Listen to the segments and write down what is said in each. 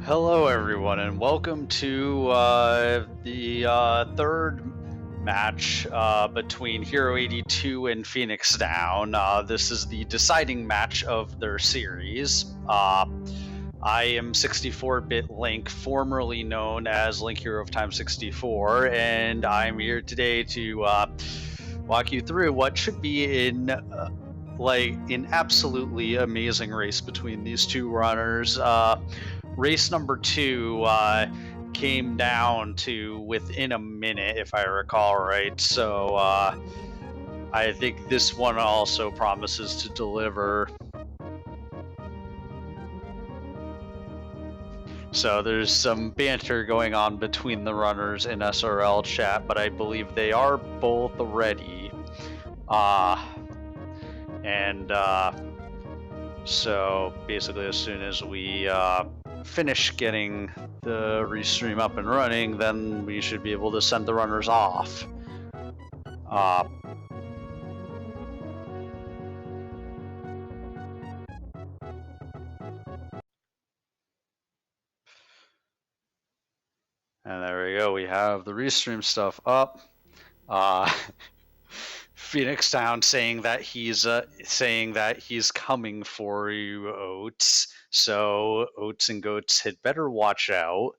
Hello, everyone, and welcome to the third match between Hero 82 and FenixDown. This is the deciding match of their series. I am 64-bit Link, formerly known as Link Hero of Time 64, and I'm here today to walk you through what should be an absolutely amazing race between these two runners. Race number 2 came down to within a minute, if I recall right. So I think this one also promises to deliver. So there's some banter going on between the runners in SRL chat, but I believe they are both ready. So basically, as soon as we finish getting the restream up and running, then we should be able to send the runners off. And there we go. We have the restream stuff up. FenixDown saying that he's coming for you, Oats. So Oats and Goats had better watch out.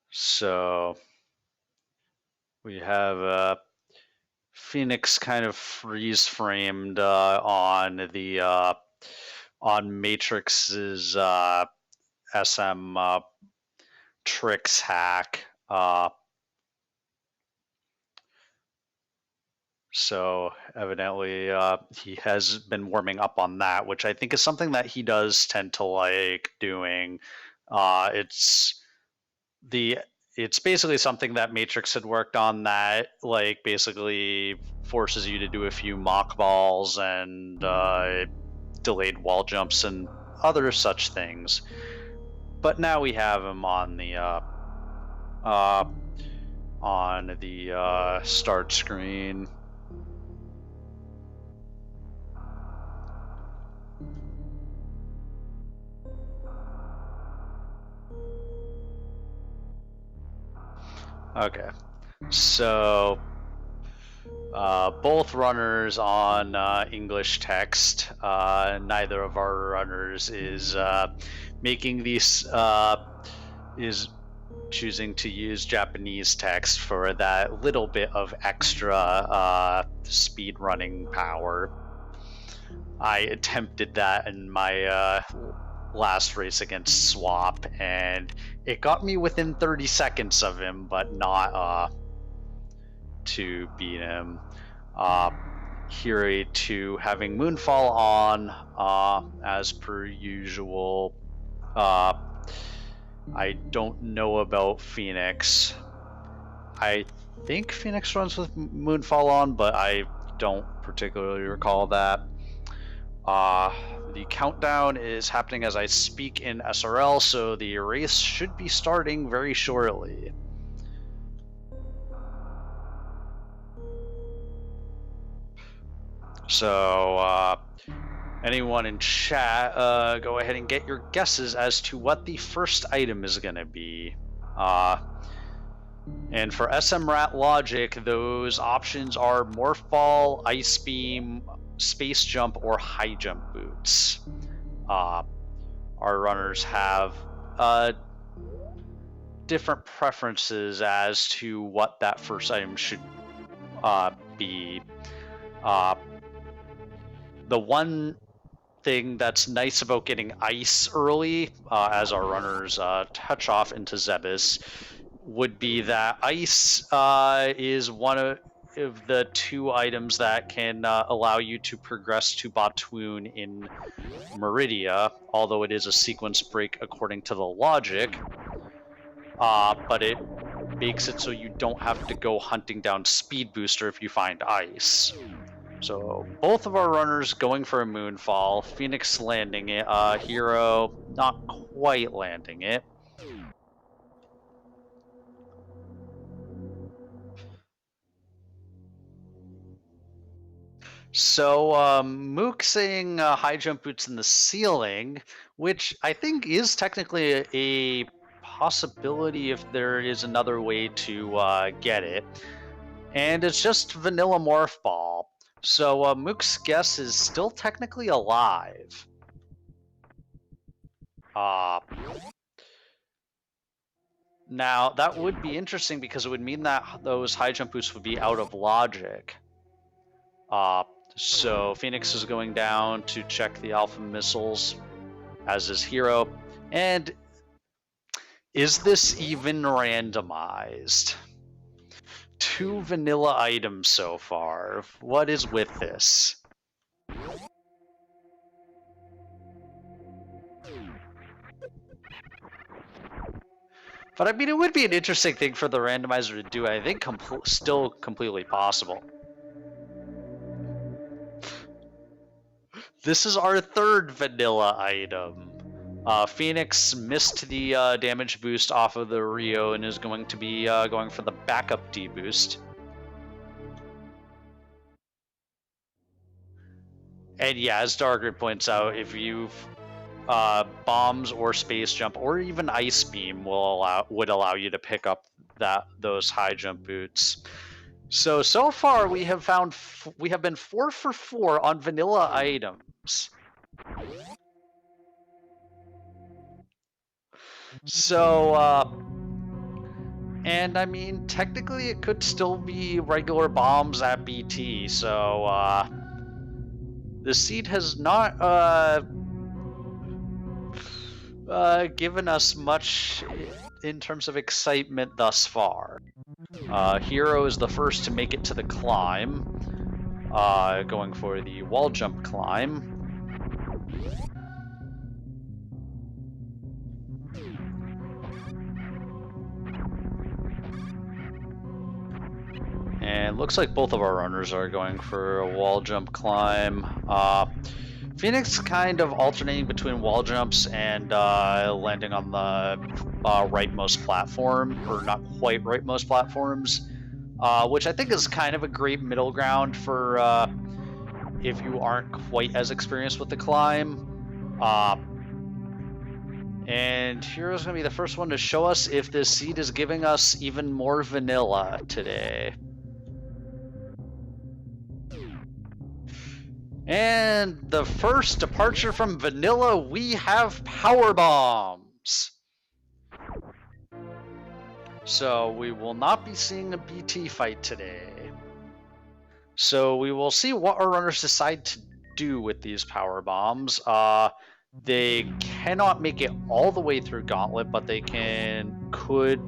So we have Phoenix kind of freeze framed on Matrix's SM tricks hack. So evidently he has been warming up on that, which I think is something that he does tend to like doing. It's basically something that Matrix had worked on that like basically forces you to do a few mock balls and delayed wall jumps and other such things. But now we have him on the start screen. Okay, so both runners on English text. Neither of our runners is making these is choosing to use Japanese text for that little bit of extra speed running power. I attempted that in my last race against Swap, and it got me within 30 seconds of him, but not to beat him. Hero 2 having Moonfall on as per usual. I don't know about Phoenix. I think Phoenix runs with Moonfall on, but I don't particularly recall that. The countdown is happening as I speak in SRL, so the race should be starting very shortly. So anyone in chat, go ahead and get your guesses as to what the first item is going to be. And for SMRAT logic, those options are Morph Ball, Ice Beam, Space Jump, or High Jump Boots. Our runners have different preferences as to what that first item should be. The one thing that's nice about getting ice early, as our runners touch off into Zebus, would be that ice is one of the two items that can allow you to progress to Batoon in Meridia, although it is a sequence break according to the logic, but it makes it so you don't have to go hunting down Speed Booster if you find ice. So both of our runners going for a Moonfall, Phoenix landing it, Hero not quite landing it. So, Mook saying high jump boots in the ceiling, which I think is technically a possibility if there is another way to get it. And it's just vanilla morph ball. So Mook's guess is still technically alive. Now, that would be interesting because it would mean that those high jump boosts would be out of logic. So Phoenix is going down to check the alpha missiles, as is Hero. And is this even randomized? 2 vanilla items so far. What is with this? But I mean, it would be an interesting thing for the randomizer to do. I think still completely possible. This is our 3rd vanilla item. Phoenix missed the damage boost off of the Rio and is going to be going for the backup D boost. And yeah, as Darker points out, if you've bombs or space jump or even ice beam would allow you to pick up those high jump boots. So far we have been 4 for 4 on vanilla items. So and I mean, technically it could still be regular bombs at BT. So the seed has not given us much in terms of excitement thus far. Hero is the first to make it to the climb, going for the wall jump climb. And looks like both of our runners are going for a wall jump climb. Phoenix kind of alternating between wall jumps and landing on the rightmost platform, or not quite rightmost platforms, which I think is kind of a great middle ground for if you aren't quite as experienced with the climb. And Hero's going to be the first one to show us if this seed is giving us even more vanilla today. And the first departure from vanilla, we have power bombs. So we will not be seeing a BT fight today. So we will see what our runners decide to do with these power bombs. They cannot make it all the way through Gauntlet, but they could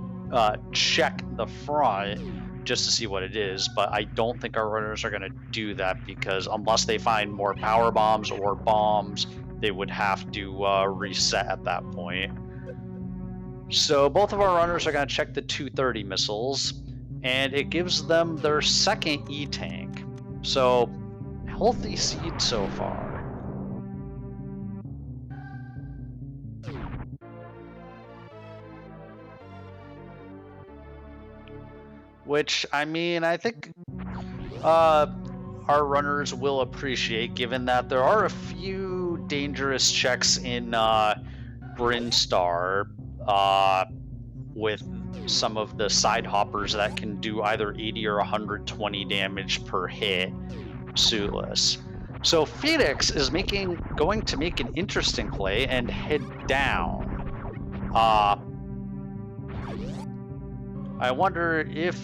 check the front just to see what it is, but I don't think our runners are going to do that because unless they find more power bombs or bombs, they would have to reset at that point. So both of our runners are going to check the 230 missiles, and it gives them their 2nd E-tank. So healthy seed so far. Which, I mean, I think our runners will appreciate, given that there are a few dangerous checks in Brinstar with some of the side hoppers that can do either 80 or 120 damage per hit suitless. So Phoenix is going to make an interesting play and head down. I wonder if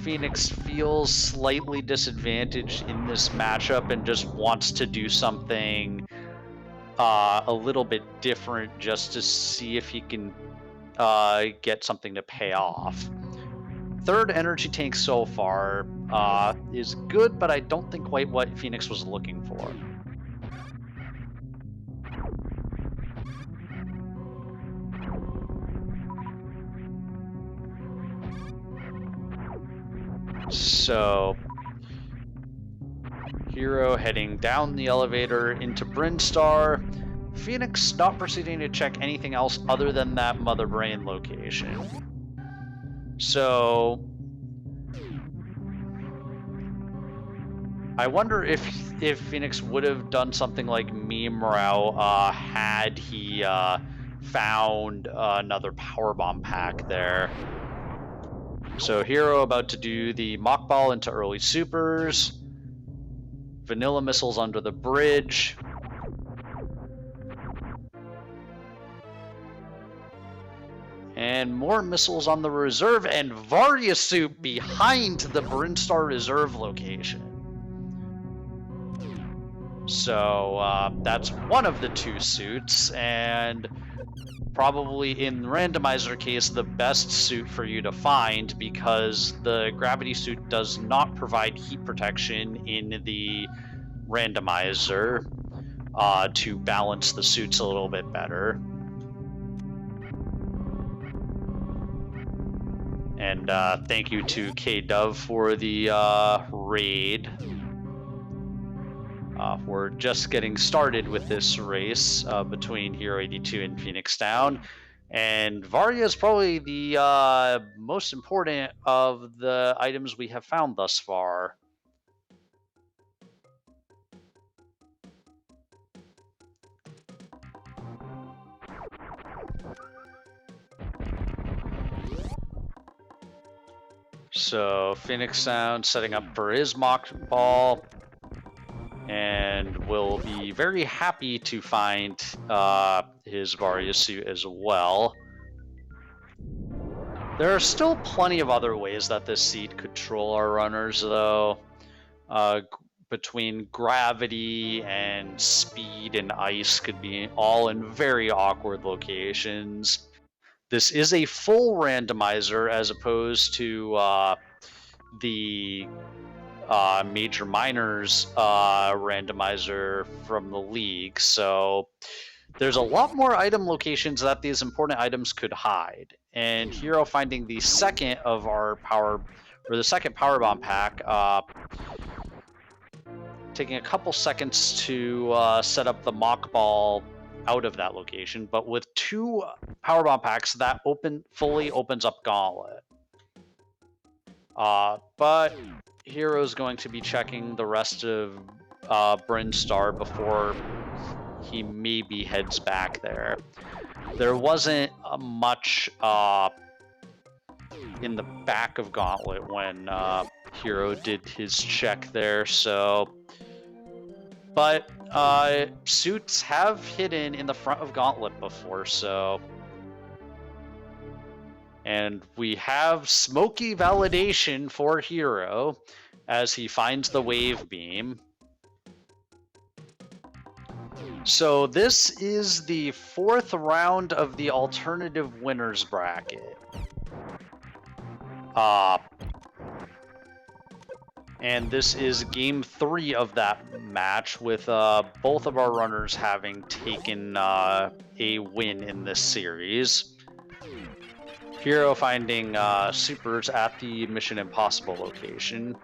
Phoenix feels slightly disadvantaged in this matchup and just wants to do something a little bit different just to see if he can get something to pay off. 3rd energy tank so far is good, but I don't think quite what Phoenix was looking for. So, Hero heading down the elevator into Brinstar. Phoenix not proceeding to check anything else other than that Mother Brain location. So, I wonder if Phoenix would have done something like meme route had he found another power bomb pack there. So Hero about to do the mock ball into early supers. Vanilla missiles under the bridge. And more missiles on the reserve, and Varya suit behind the Brinstar reserve location. So that's one of the two suits, and probably in randomizer case the best suit for you to find, because the gravity suit does not provide heat protection in the randomizer to balance the suits a little bit better. And thank you to K-Dove for the raid. We're just getting started with this race between Hero 82 and FenixDown. And Varya is probably the most important of the items we have found thus far. So FenixDown setting up for his mock ball, and will be very happy to find his Varya suit as well. There are still plenty of other ways that this seed could troll our runners, though. Between gravity and speed and ice could be all in very awkward locations. This is a full randomizer as opposed to the major minors randomizer from the league, so there's a lot more item locations that these important items could hide. And Hero finding the second of our the second power bomb pack, taking a couple seconds to set up the mock ball out of that location, but with two power bomb packs, that fully opens up Gauntlet. But Hero's going to be checking the rest of Brinstar before he maybe heads back there. There wasn't much in the back of Gauntlet when Hero did his check there, so... But suits have hidden in the front of Gauntlet before, so... And we have smoky validation for Hero as he finds the wave beam. So this is the fourth round of the alternative winners bracket. And this is game 3 of that match, with both of our runners having taken a win in this series. Hero finding supers at the Mission Impossible location.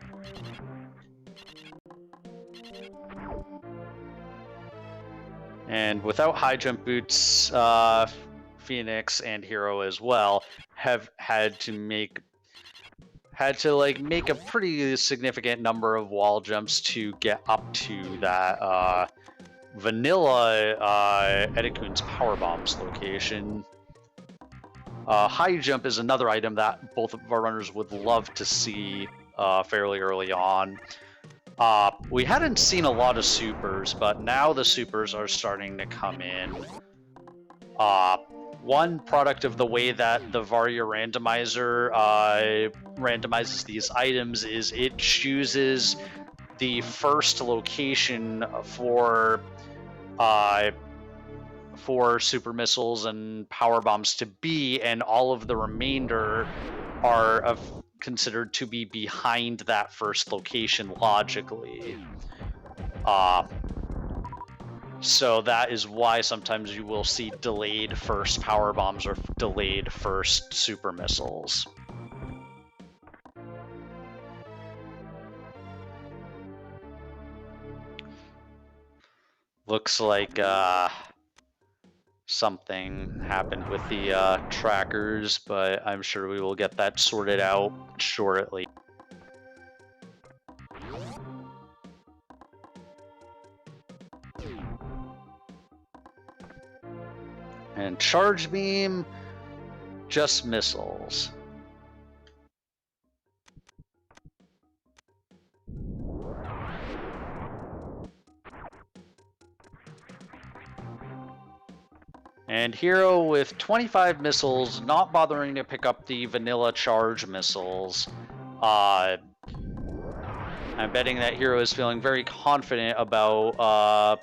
And without high jump boots, Phoenix and Hero as well have had to make a pretty significant number of wall jumps to get up to that vanilla Edikun's power bombs location. High jump is another item that both of our runners would love to see fairly early on. We hadn't seen a lot of supers, but now the supers are starting to come in. One product of the way that the Varya randomizer randomizes these items is it chooses the first location for super missiles and power bombs to be, and all of the remainder are considered to be behind that first location logically. So that is why sometimes you will see delayed first power bombs or delayed first super missiles. Looks like something happened with the trackers, but I'm sure we will get that sorted out shortly. And charge beam, just missiles. And Hero with 25 missiles, not bothering to pick up the vanilla charge missiles. I'm betting that Hero is feeling very confident about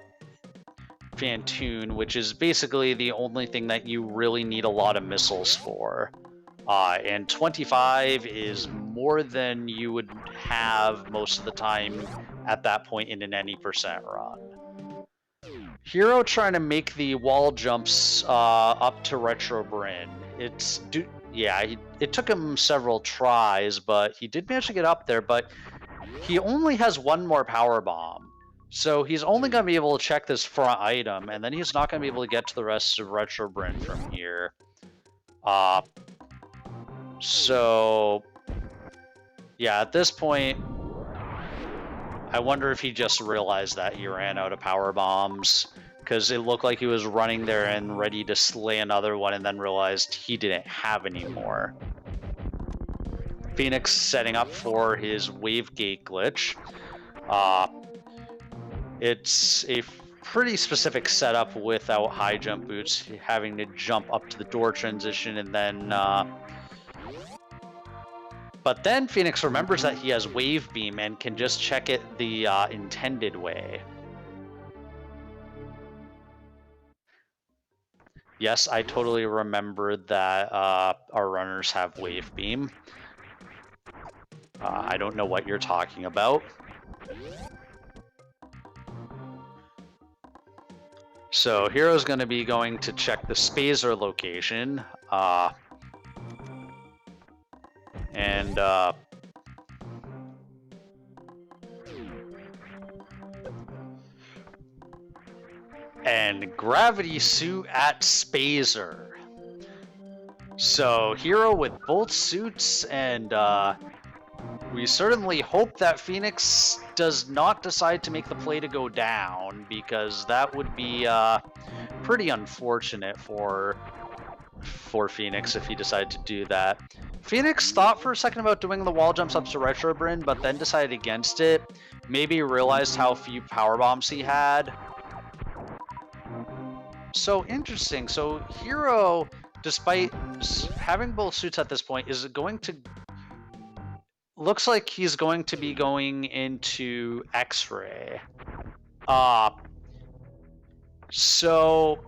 Phantoon, which is basically the only thing that you really need a lot of missiles for. And 25 is more than you would have most of the time at that point in an any percent run. Hero trying to make the wall jumps up to Retro Bryn. It took him several tries, but he did manage to get up there, but he only has one more power bomb. So he's only going to be able to check this front item, and then he's not going to be able to get to the rest of Retro Bryn from here. So yeah, at this point, I wonder if he just realized that he ran out of power bombs, because it looked like he was running there and ready to slay another one, and then realized he didn't have any more. Phoenix setting up for his wave gate glitch. It's a pretty specific setup without high jump boots, having to jump up to the door transition and then but then Phoenix remembers that he has wave beam and can just check it the intended way. Yes, I totally remembered that our runners have wave beam. I don't know what you're talking about. So Hero's going to be going to check the Spazer location. And Gravity Suit at Spazer. So Hero with both suits, and we certainly hope that Phoenix does not decide to make the play to go down, because that would be pretty unfortunate for Phoenix if he decided to do that. Phoenix thought for a second about doing the wall jumps up to Retro Bryn, but then decided against it. Maybe realized how few power bombs he had. So interesting. So Hero, despite having both suits at this point, is going to... Looks like he's going to be going into X-Ray. So...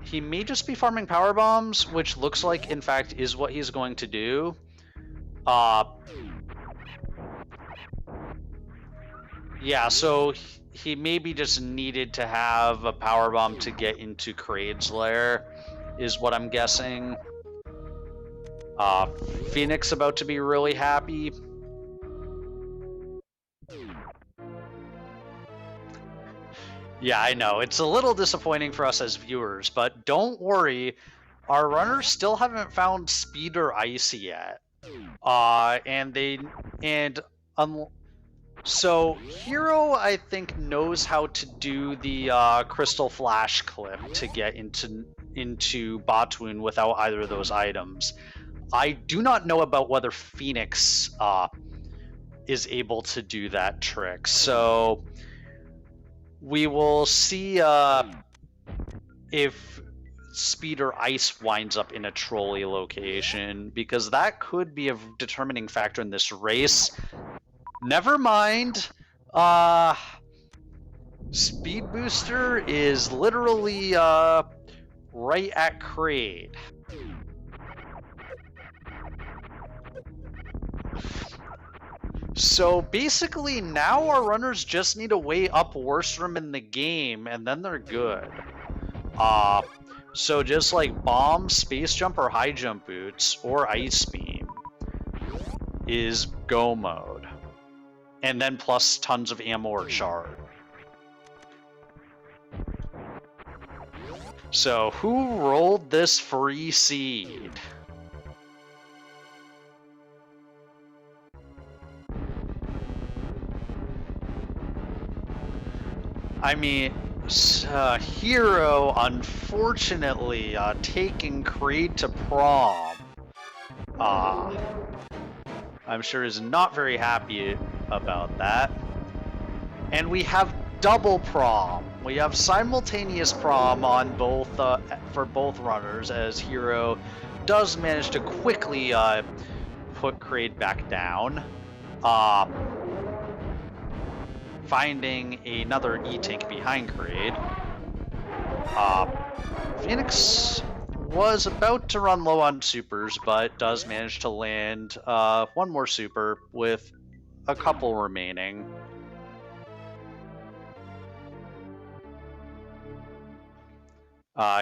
he may just be farming power bombs, which looks like, in fact, is what he's going to do. Yeah, so he maybe just needed to have a power bomb to get into Kraid's lair, is what I'm guessing. Phoenix about to be really happy. Yeah, I know. It's a little disappointing for us as viewers, but don't worry. Our runners still haven't found Speed or Ice yet. So Hero, I think, knows how to do the Crystal Flash clip to get into Botwoon without either of those items. I do not know about whether Phoenix is able to do that trick. So we will see if Speed or Ice winds up in a trolley location, because that could be a determining factor in this race. Never mind. Speed Booster is literally right at Kraid. So basically now our runners just need to weigh up worst room in the game, and then they're good. So just like Bomb, Space Jump, or High Jump Boots, or Ice Beam is go mode. And then plus tons of ammo or chart. So who rolled this free seed? I mean, Hero, unfortunately, taking Creed to prom. I'm sure is not very happy about that. And we have double prom. We have simultaneous prom on both for both runners, as Hero does manage to quickly put Creed back down, finding another E-Tank behind Creed. Phoenix was about to run low on supers, but does manage to land one more super with a couple remaining.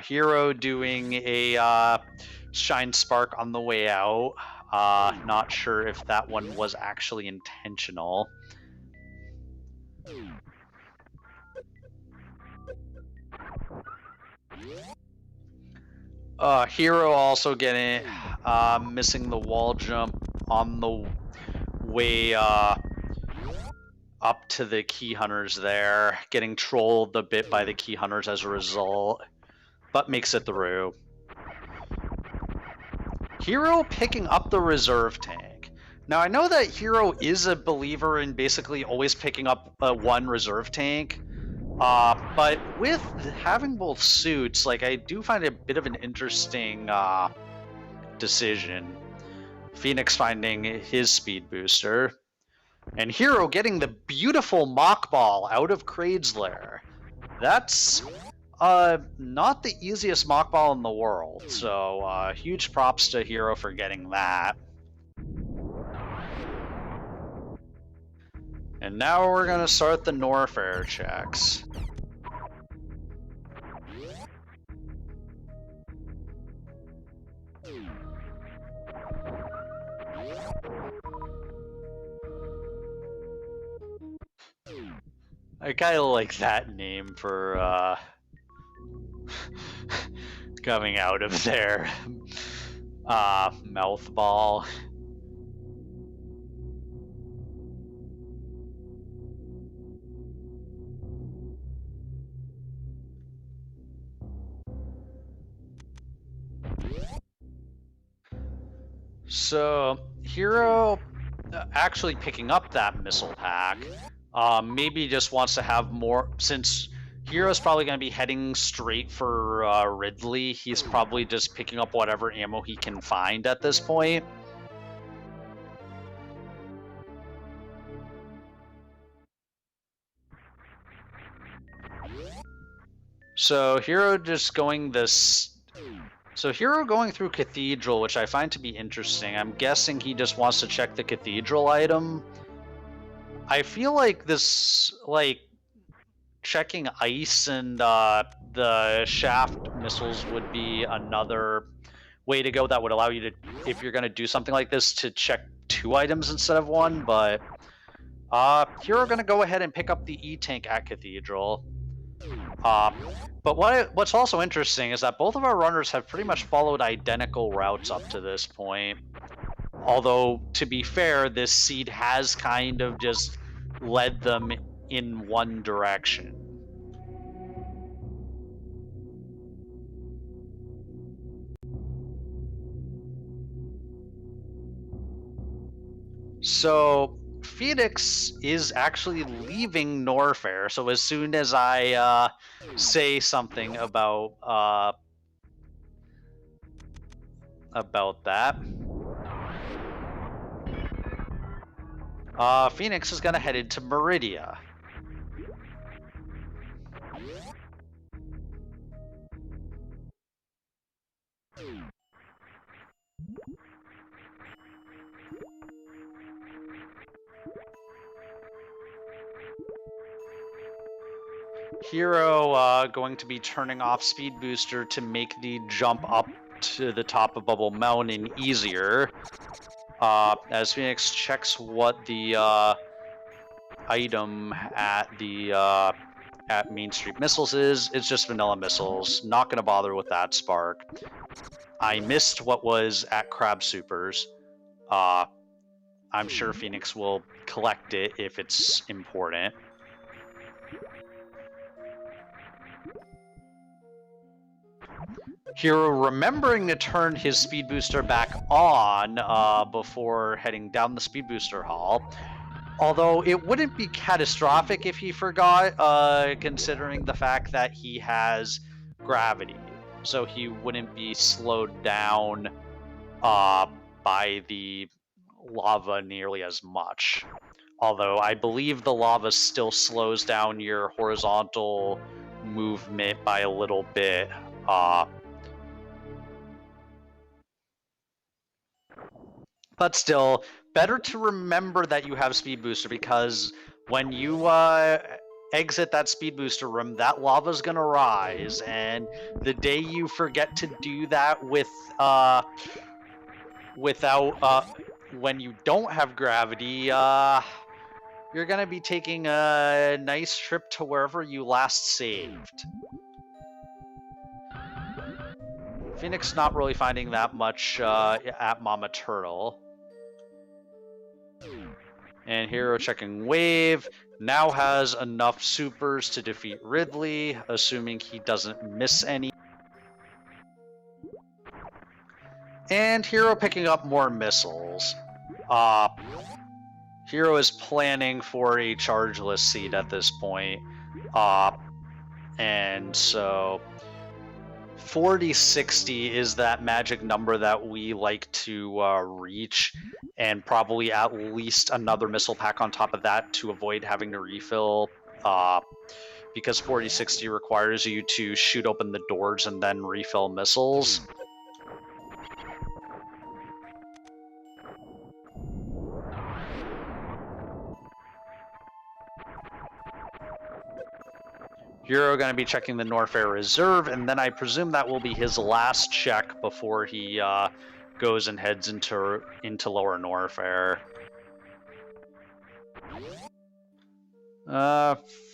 Hero doing a Shine Spark on the way out. Not sure if that one was actually intentional. Hero also getting missing the wall jump on the way up to the key hunters there, getting trolled a bit by the key hunters as a result, but makes it through. Hero picking up the reserve tank. Now, I know that Hero is a believer in basically always picking up one reserve tank, but with having both suits, like, I do find it a bit of an interesting decision. Phoenix finding his speed booster, and Hero getting the beautiful mock ball out of Kraid's lair. That's not the easiest mock ball in the world, so huge props to Hero for getting that. And now we're gonna start the Norfair checks. I kind of like that name for coming out of their mouth ball. So Hero actually picking up that missile pack, maybe just wants to have more, since Hero's probably going to be heading straight for Ridley. He's probably just picking up whatever ammo he can find at this point. So Hero just going this... So Hero going through Cathedral, which I find to be interesting. I'm guessing he just wants to check the Cathedral item. I feel like this, like, checking ice and the shaft missiles would be another way to go that would allow you to, if you're going to do something like this, to check 2 items instead of 1, but Hero going to go ahead and pick up the E-Tank at Cathedral. But what's also interesting is that both of our runners have pretty much followed identical routes up to this point. Although, to be fair, this seed has kind of just led them in one direction. So Phoenix is actually leaving Norfair, so as soon as I say something about that, Phoenix is gonna head into Meridia. Hero going to be turning off Speed Booster to make the jump up to the top of Bubble Mountain easier. As Phoenix checks what the item at the at Main Street Missiles is, it's just vanilla missiles. Not going to bother with that spark. I missed what was at Crab Supers. I'm sure Phoenix will collect it if it's important. Hero remembering to turn his speed booster back on before heading down the speed booster hall. Although it wouldn't be catastrophic if he forgot, considering the fact that he has gravity. So he wouldn't be slowed down by the lava nearly as much. Although I believe the lava still slows down your horizontal movement by a little bit. But still, better to remember that you have speed booster, because when you exit that speed booster room, that lava's gonna rise, and the day you forget to do that when you don't have gravity, you're gonna be taking a nice trip to wherever you last saved. Phoenix not really finding that much at Mama Turtle. And Hero checking Wave, now has enough supers to defeat Ridley, assuming he doesn't miss any. And Hero picking up more missiles. Hero is planning for a chargeless seed at this point. And so 40-60 is that magic number that we like to reach, and probably at least another missile pack on top of that to avoid having to refill, because 40-60 requires you to shoot open the doors and then refill missiles. Hero going to be checking the Norfair Reserve, and then I presume that will be his last check before he goes and heads into Lower Norfair.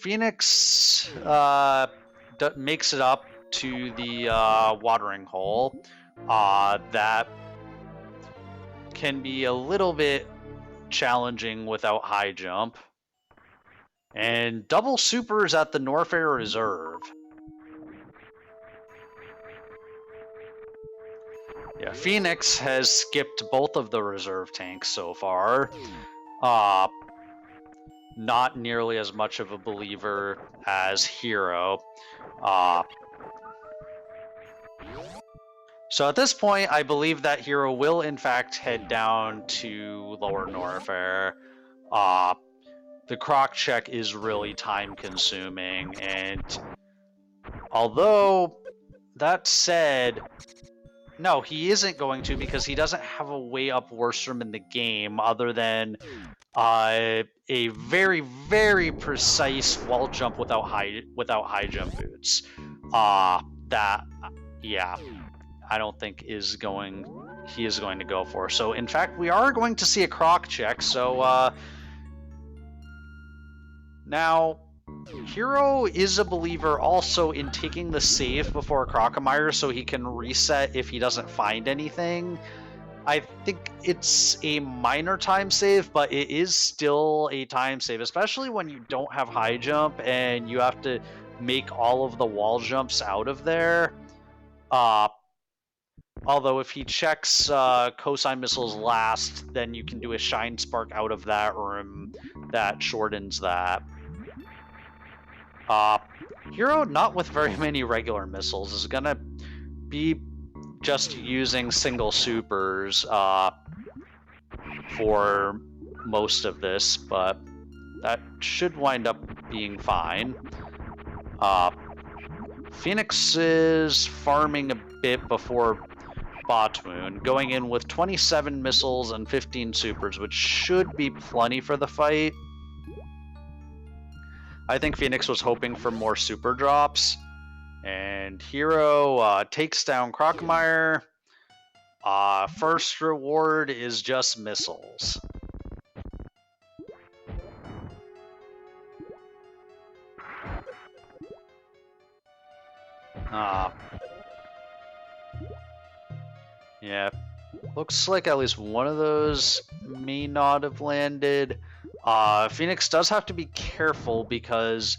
Phoenix makes it up to the watering hole. That can be a little bit challenging without high jump. And double supers at the Norfair Reserve. Yeah, Phoenix has skipped both of the reserve tanks so far. Not nearly as much of a believer as Hero. So at this point, I believe that Hero will in fact head down to Lower Norfair. The croc check is really time consuming, and although that said, no, he isn't going to, because he doesn't have a way up Worstrom in the game other than a very, very precise wall jump without high jump boots. That, yeah, I don't think he is going to go for. So in fact, we are going to see a croc check. So now, Hero is a believer also in taking the save before Crocomire so he can reset if he doesn't find anything. I think it's a minor time save, but it is still a time save, especially when you don't have high jump and you have to make all of the wall jumps out of there. Although if he checks cosine missiles last, then you can do a shine spark out of that room that shortens that. Hero, not with very many regular missiles, is gonna be just using single supers for most of this, but that should wind up being fine. Phoenix is farming a bit before Botmoon, going in with 27 missiles and 15 supers, which should be plenty for the fight. I think Phoenix was hoping for more super drops, and Hero takes down Crocomire. First reward is just missiles. Yeah, looks like at least one of those may not have landed. Phoenix does have to be careful because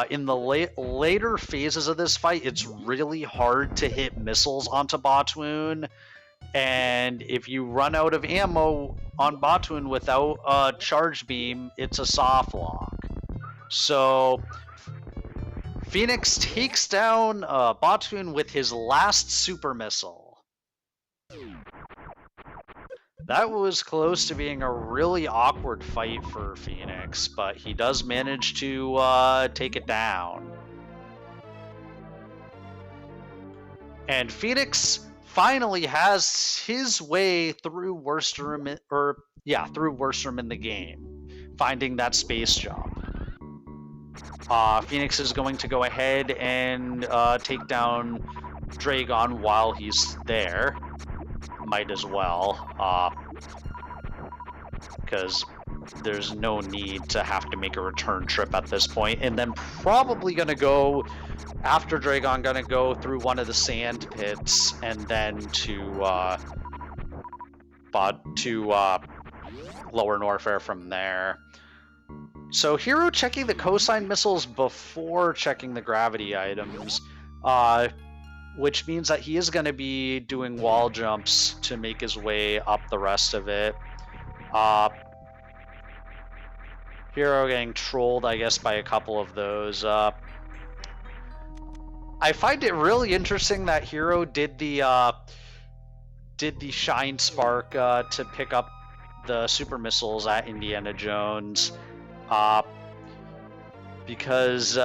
In the later phases of this fight, it's really hard to hit missiles onto Batoon, and if you run out of ammo on Batoon without a charge beam, it's a soft lock. So Phoenix takes down Batoon with his last super missile. That was close to being a really awkward fight for Phoenix, but he does manage to take it down. And Phoenix finally has his way through worst room, through worst room in the game, finding that space jump. Phoenix is going to go ahead and take down Dragon while he's there. Might as well, because there's no need to have to make a return trip at this point. And then probably gonna go, after Dragon, gonna go through one of the sand pits and then to Lower Norfair from there. So Hero checking the cosine missiles before checking the gravity items, which means that he is going to be doing wall jumps to make his way up the rest of it. Hero getting trolled, I guess, by a couple of those. I find it really interesting that Hero did the Shine Spark to pick up the super missiles at Indiana Jones, because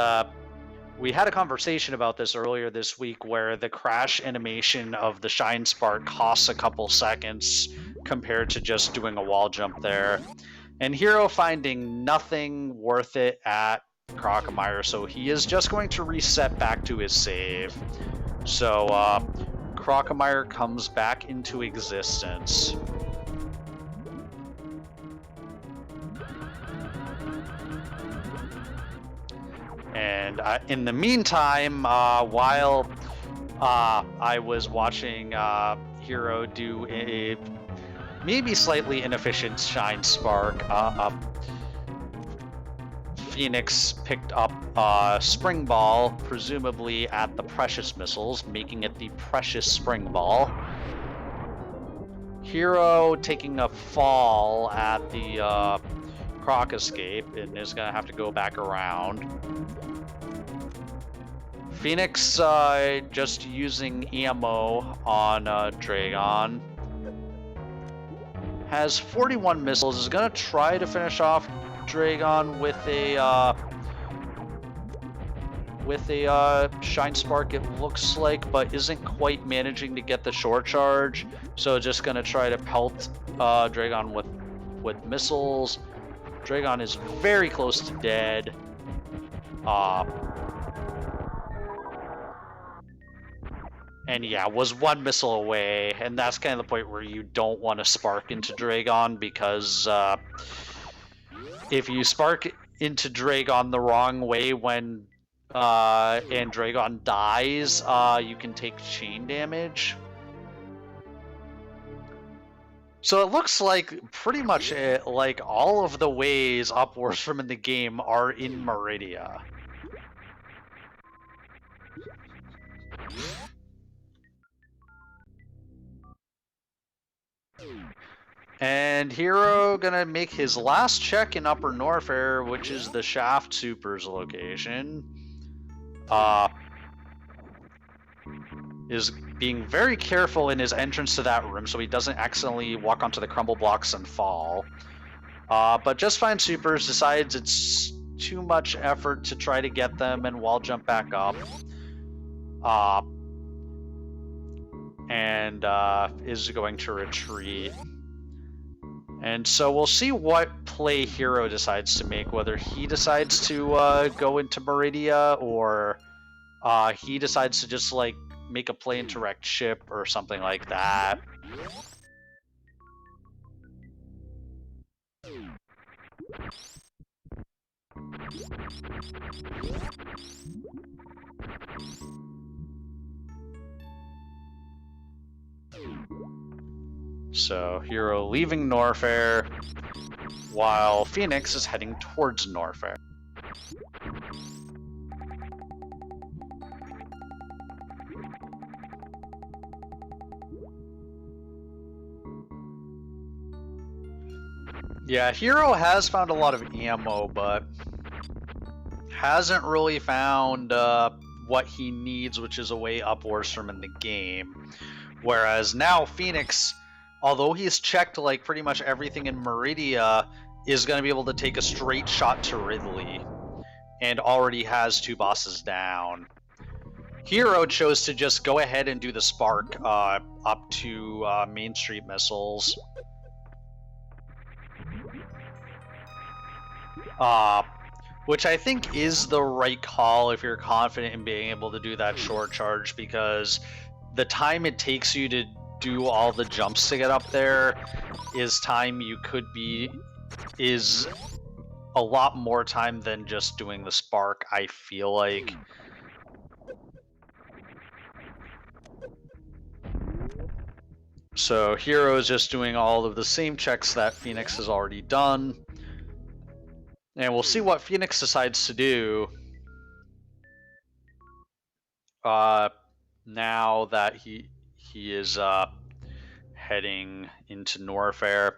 we had a conversation about this earlier this week where the crash animation of the Shine Spark costs a couple seconds compared to just doing a wall jump there. And Hero finding nothing worth it at Crocomire, so he is just going to reset back to his save. So Crocomire comes back into existence. And in the meantime, while I was watching Hero do a maybe slightly inefficient Shine Spark, Phoenix picked up Spring Ball, presumably at the Precious Missiles, making it the Precious Spring Ball. Hero taking a fall at the Croc Escape and is going to have to go back around. Phoenix just using ammo on Dragon. Has 41 missiles, is going to try to finish off Dragon with a Shine Spark, it looks like, but isn't quite managing to get the short charge. So just going to try to pelt Dragon with missiles. Dragon is very close to dead. And yeah, was one missile away, and that's kind of the point where you don't want to spark into Dragon, because if you spark into Dragon the wrong way when and Dragon dies, you can take chain damage. So it looks like pretty much like all of the ways upwards from in the game are in Meridia. And Hero gonna make his last check in Upper Norfair, which is the Shaft Supers location. Is being very careful in his entrance to that room so he doesn't accidentally walk onto the crumble blocks and fall. But just fine supers, decides it's too much effort to try to get them and wall jump back up. And is going to retreat. And so we'll see what play Hero decides to make, whether he decides to go into Meridia or he decides to just like make a play into wrecked ship or something like that. So Hero leaving Norfair while Phoenix is heading towards Norfair. Yeah, Hero has found a lot of ammo, but hasn't really found what he needs, which is a way upwards from in the game. Whereas now Phoenix, although he's checked like pretty much everything in Meridia, is going to be able to take a straight shot to Ridley, and already has 2 bosses down. Hero chose to just go ahead and do the spark up to Main Street missiles. Which I think is the right call if you're confident in being able to do that short charge, because the time it takes you to do all the jumps to get up there is a lot more time than just doing the spark, I feel like. So Hero is just doing all of the same checks that Phoenix has already done. And we'll see what Phoenix decides to do now that he is heading into Norfair.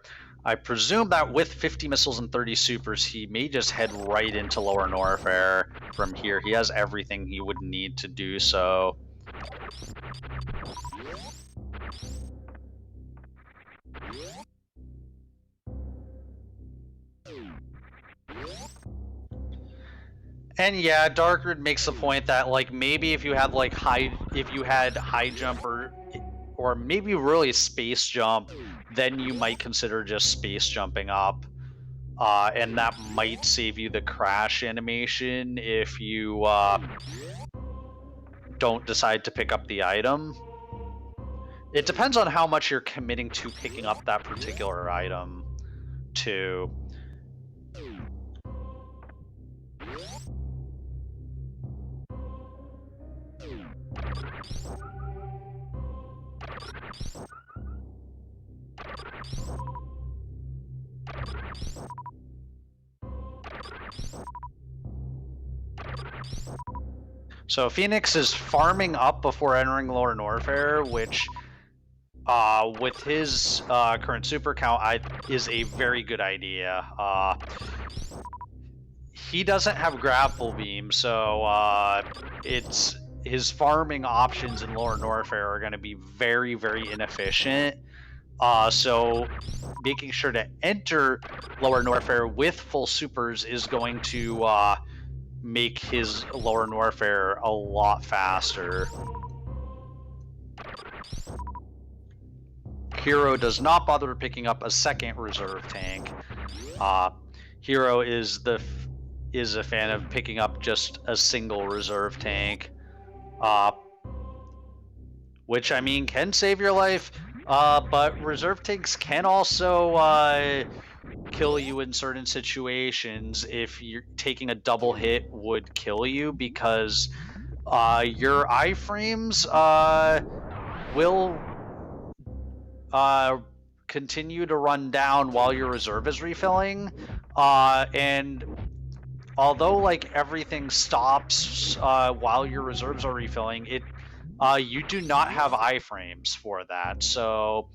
I presume that with 50 missiles and 30 supers, he may just head right into Lower Norfair from here. He has everything he would need to do so. And yeah, Darkrid makes the point that like maybe if you had like high jump or maybe really space jump, then you might consider just space jumping up, and that might save you the crash animation if you don't decide to pick up the item. It depends on how much you're committing to picking up that particular item too. So Phoenix is farming up before entering Lower Norfair, which with his current super count is a very good idea. He doesn't have grapple beam, so his farming options in Lower Norfair are going to be very, very inefficient. So making sure to enter Lower Norfair with full supers is going to make his Lower Norfair a lot faster. Hero does not bother picking up a second reserve tank. Hero is a fan of picking up just a single reserve tank, which I mean can save your life, but reserve tanks can also kill you in certain situations. If you're taking a double hit would kill you, because your iframes will continue to run down while your reserve is refilling, and although like everything stops while your reserves are refilling, you do not have iframes for that. So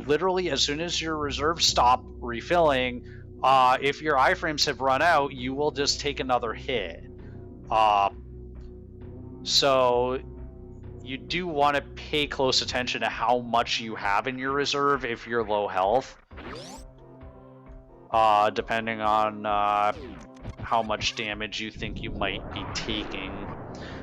literally as soon as your reserves stop refilling, if your iframes have run out, you will just take another hit. So you do want to pay close attention to how much you have in your reserve if you're low health, depending on how much damage you think you might be taking.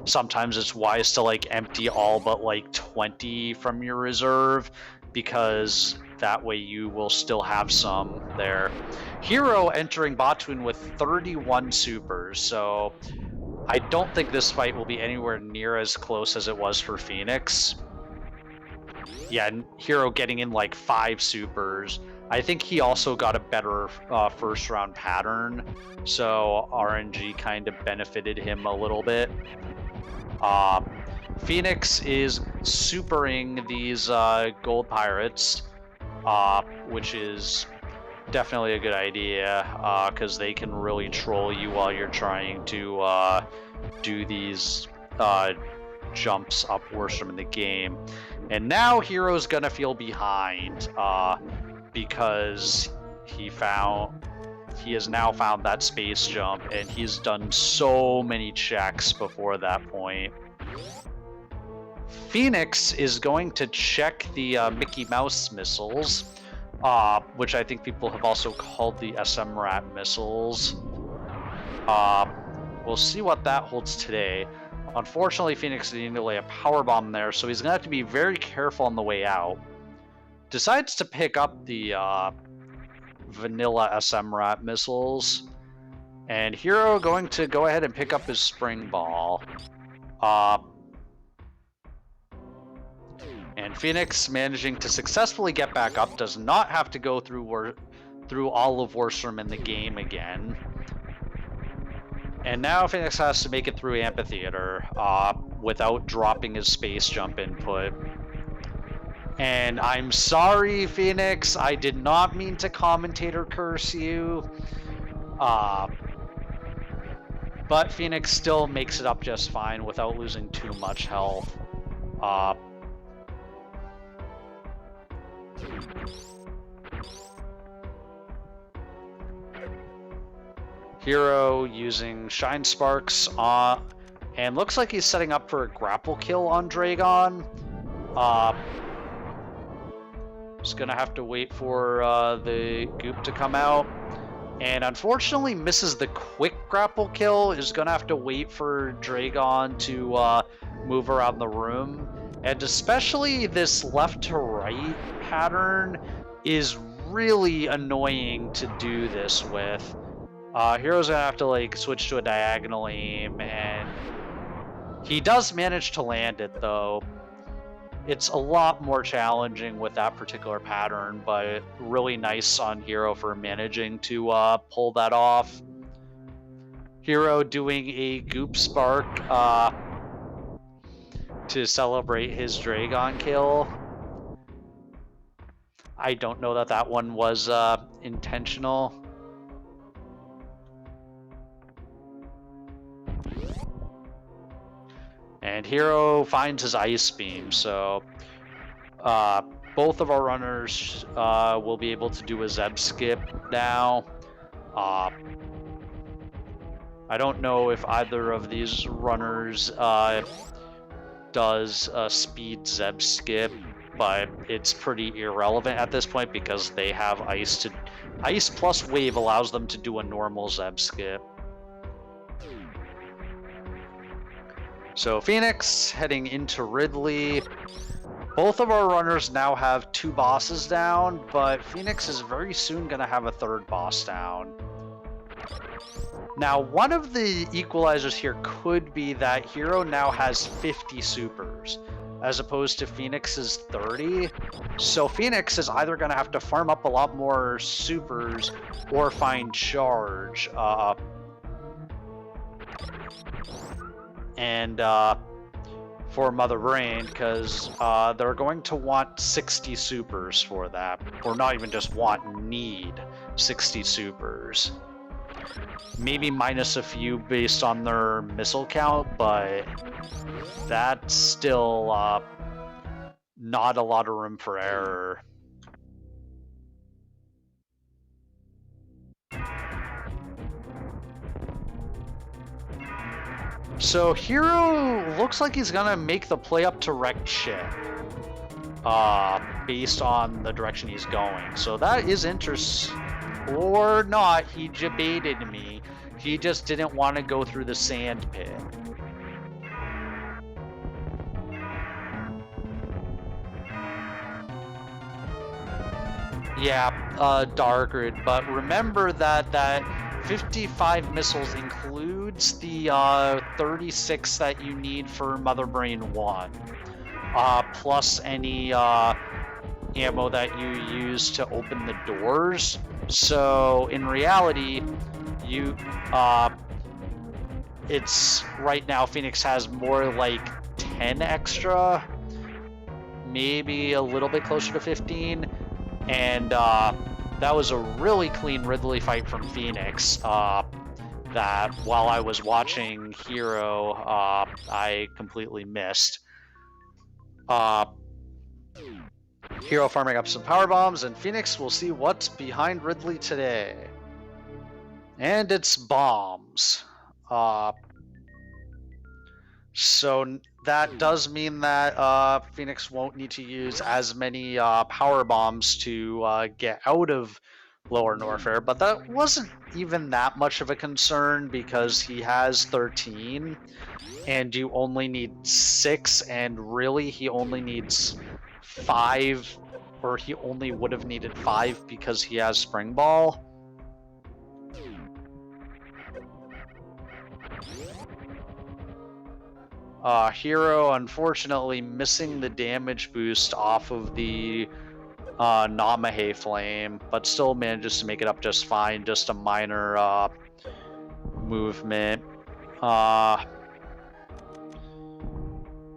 Sometimes it's wise to like empty all but like 20 from your reserve, because that way you will still have some there. Hero entering Botwin with 31 supers, so I don't think this fight will be anywhere near as close as it was for Phoenix. Yeah, Hero getting in like 5 supers. I think he also got a better first round pattern, so RNG kind of benefited him a little bit. Phoenix is supering these gold pirates, which is definitely a good idea, because they can really troll you while you're trying to do these jumps upwards from the game. And now Hero's gonna feel behind, because he has now found that space jump, and he's done so many checks before that point. Phoenix is going to check the Mickey Mouse missiles, which I think people have also called the SMRAT missiles. We'll see what that holds today. Unfortunately, Phoenix needed to lay a power bomb there, so he's going to have to be very careful on the way out. Decides to pick up the vanilla SMRAT missiles. And Hero going to go ahead and pick up his spring ball. And Phoenix managing to successfully get back up, does not have to go through all of Warstrom in the game again. And now Phoenix has to make it through Amphitheater without dropping his space jump input. And I'm sorry, Phoenix, I did not mean to commentator curse you. But Phoenix still makes it up just fine without losing too much health. Hero using Shine Sparks and looks like he's setting up for a grapple kill on Dragon. Just gonna have to wait for the goop to come out. And unfortunately misses the quick grapple kill, is gonna have to wait for Dragon to move around the room. And especially this left to right pattern is really annoying to do this with. Hero's gonna have to like switch to a diagonal aim, and he does manage to land it though. It's a lot more challenging with that particular pattern, but really nice on Hero for managing to pull that off. Hero doing a goop spark to celebrate his Dragon kill. I don't know that that one was intentional. And Hero finds his Ice Beam, so both of our runners will be able to do a Zeb skip now. I don't know if either of these runners does a speed Zeb skip, but it's pretty irrelevant at this point because they have Ice. Ice plus Wave allows them to do a normal Zeb skip. So Phoenix heading into Ridley. Both of our runners now have 2 bosses down, but Phoenix is very soon going to have a 3rd boss down. Now, one of the equalizers here could be that Hero now has 50 supers, as opposed to Phoenix's 30. So Phoenix is either going to have to farm up a lot more supers or find charge. And for Mother Brain, because they're going to want 60 supers for that, or not even just want, need 60 supers. Maybe minus a few based on their missile count, but that's still not a lot of room for error. So Hero looks like he's gonna make the play up to wreck ship, based on the direction he's going. So that is interesting. Or not, he baited me. He just didn't want to go through the sand pit. Yeah, Dark Grid, but remember that 55 missiles includes the 36 that you need for Mother Brain 1, plus any ammo that you use to open the doors. So in reality, you it's right now Phoenix has more like 10 extra, maybe a little bit closer to 15, and that was a really clean Ridley fight from Phoenix that while I was watching Hero, I completely missed. Hero farming up some power bombs, and Phoenix will see what's behind Ridley today. And it's bombs. So that does mean that Phoenix won't need to use as many power bombs to get out of Lower Norfair, but that wasn't even that much of a concern because he has 13 and you only need 6, and really he only needs 5, or he only would have needed 5 because he has Spring Ball. Hero unfortunately missing the damage boost off of the Namahe Flame, but still manages to make it up just fine. Just a minor movement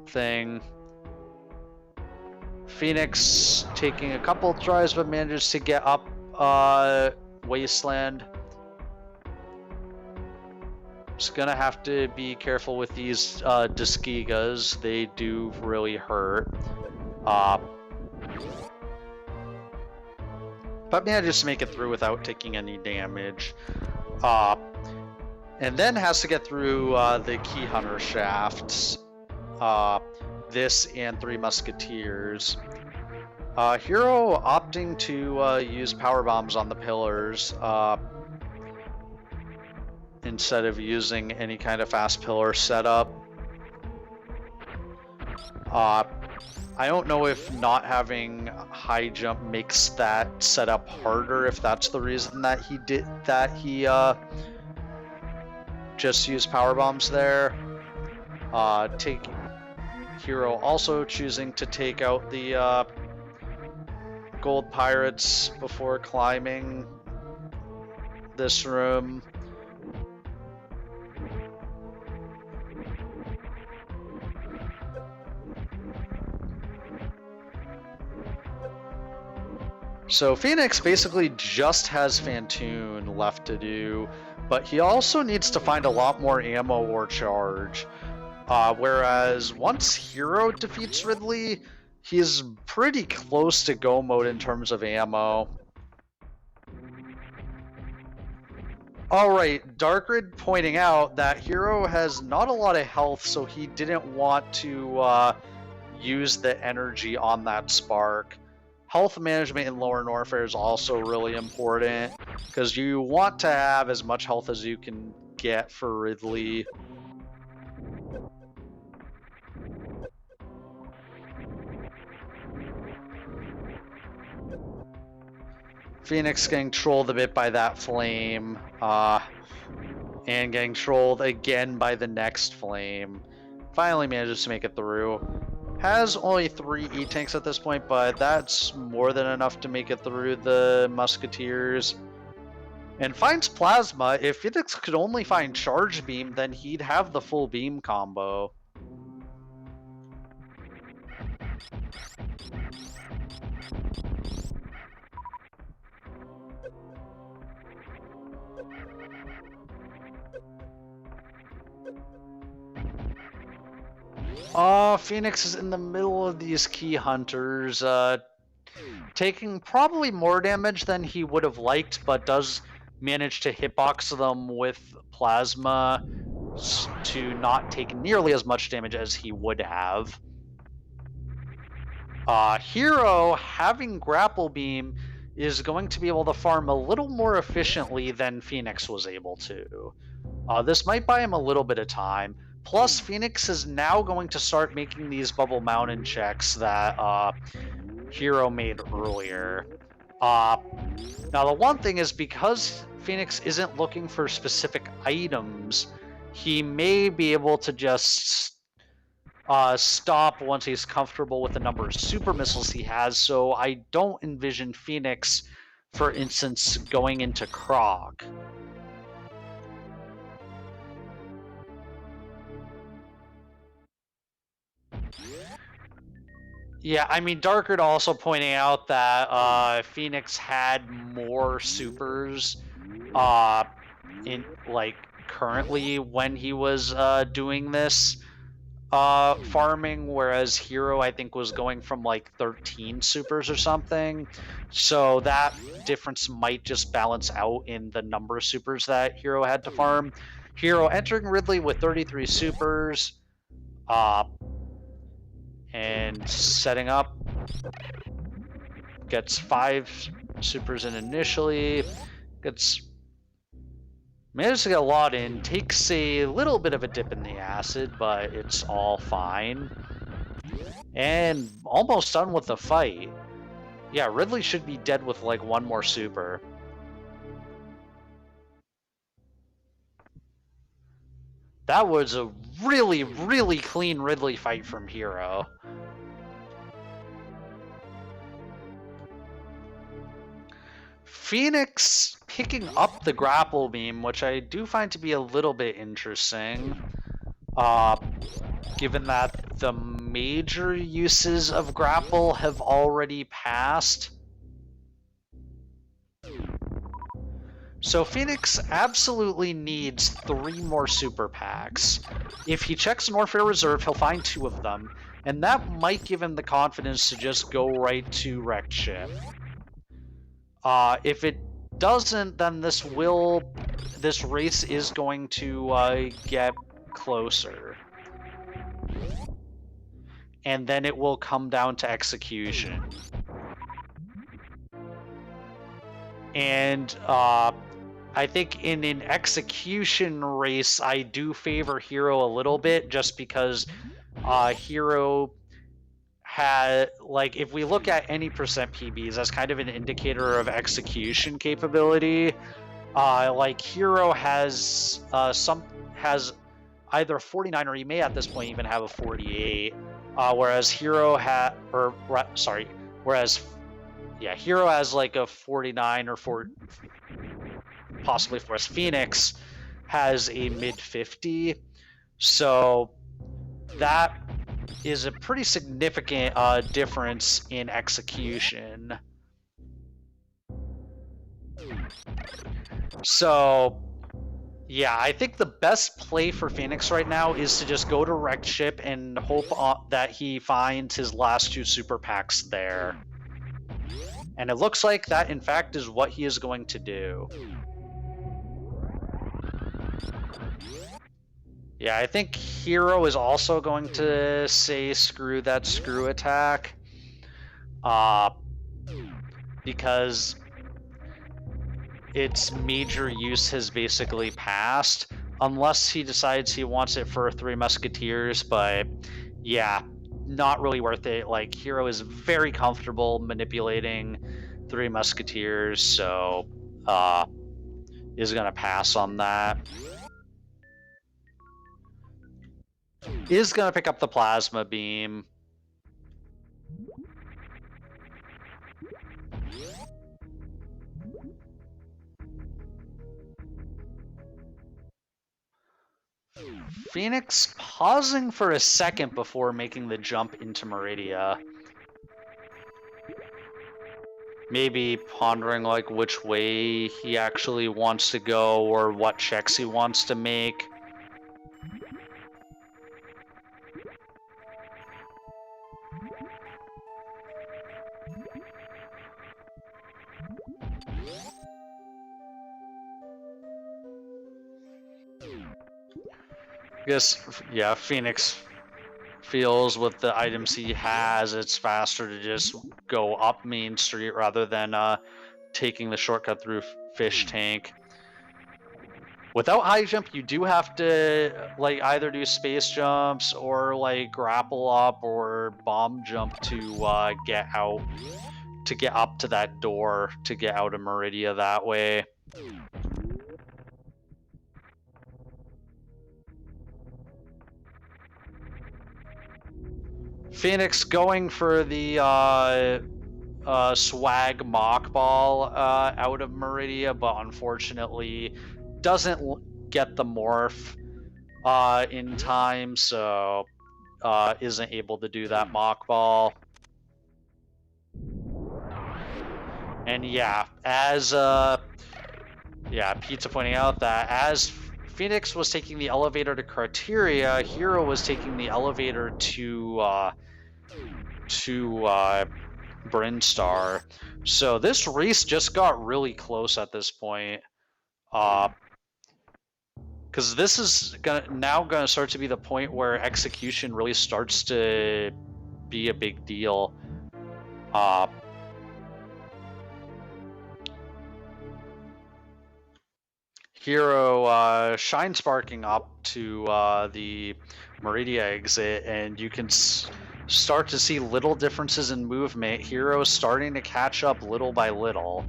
thing. Phoenix taking a couple tries, but manages to get up Wasteland. Just gonna have to be careful with these Duskigas. They do really hurt. But manages to make it through without taking any damage. And then has to get through the Key Hunter shafts. This and 3 Musketeers. Hero opting to use power bombs on the pillars instead of using any kind of fast pillar setup. I don't know if not having high jump makes that setup harder, if that's the reason that he did that. He just used power bombs there. Hero also choosing to take out the gold pirates before climbing this room. So Phoenix basically just has Fantoon left to do, but he also needs to find a lot more ammo or charge. Whereas once Hero defeats Ridley, he's pretty close to go mode in terms of ammo. Alright, Darkrid pointing out that Hero has not a lot of health, so he didn't want to use the energy on that spark. Health management in Lower Norfair is also really important, because you want to have as much health as you can get for Ridley. Phoenix getting trolled a bit by that flame, and getting trolled again by the next flame. Finally manages to make it through. Has only 3 E-Tanks at this point, but that's more than enough to make it through the Musketeers. And finds Plasma. If Phoenix could only find Charge Beam, then he'd have the full beam combo. Phoenix is in the middle of these Key Hunters, taking probably more damage than he would have liked, but does manage to hitbox them with Plasma to not take nearly as much damage as he would have. Hero, having Grapple Beam, is going to be able to farm a little more efficiently than Phoenix was able to. This might buy him a little bit of time. Plus, Phoenix is now going to start making these Bubble Mountain checks that Hero made earlier. Now, the one thing is, because Phoenix isn't looking for specific items, he may be able to just stop once he's comfortable with the number of super missiles he has, so I don't envision Phoenix, for instance, going into Croc. Yeah, I mean, Darkard also pointing out that Phoenix had more supers in, like, currently when he was doing this. farming, whereas Hero, I think, was going from like 13 supers or something. So that difference might just balance out in the number of supers that Hero had to farm. Hero entering Ridley with 33 supers, and setting up, gets 5 supers in initially, manages to get a lot in, takes a little bit of a dip in the acid, but it's all fine. And almost done with the fight. Yeah, Ridley should be dead with like 1 more super. That was a really, really clean Ridley fight from Hero. Fenix picking up the grapple beam, which I do find to be a little bit interesting, given that the major uses of grapple have already passed. So Fenix absolutely needs 3 more super packs. If he checks an Orpheus Reserve, he'll find 2 of them, and that might give him the confidence to just go right to Wrecked Ship. If it doesn't, then this race is going to get closer. And then it will come down to execution. And I think in an execution race, I do favor Hero a little bit, just because Hero had, like, if we look at any percent PBs as kind of an indicator of execution capability, like Hero has has either a 49 or he may at this point even have a 48, whereas Hero Hero has like a 49 or possibly, whereas Fenix has a mid 50. So that is a pretty significant difference in execution. So yeah, I think the best play for Fenix right now is to just go to Wrecked Ship and hope that he finds his last 2 super packs there. And it looks like that, in fact, is what he is going to do. Yeah, I think Hero is also going to say screw that screw attack. Because its major use has basically passed, unless he decides he wants it for 3 Musketeers, but yeah, not really worth it. Like, Hero is very comfortable manipulating 3 Musketeers, so is gonna pass on that. Is gonna pick up the plasma beam. Fenix pausing for a second before making the jump into Meridia. Maybe pondering like which way he actually wants to go or what checks he wants to make. I guess, yeah, Fenix feels with the items he has, it's faster to just go up Main Street rather than taking the shortcut through Fish Tank. Without high jump, you do have to like either do space jumps or like grapple up or bomb jump to get out, to get up to that door, to get out of Meridia that way. Fenix going for the swag mock ball out of Meridia, but unfortunately doesn't get the morph in time, so isn't able to do that mock ball. And yeah, as Pizza pointing out that as Phoenix was taking the elevator to Criteria. Hero was taking the elevator to Brinstar. So this race just got really close at this point. Because this is now gonna start to be the point where execution really starts to be a big deal. Hero shine sparking up to the Meridia exit, and you can start to see little differences in movement. Hero starting to catch up little by little.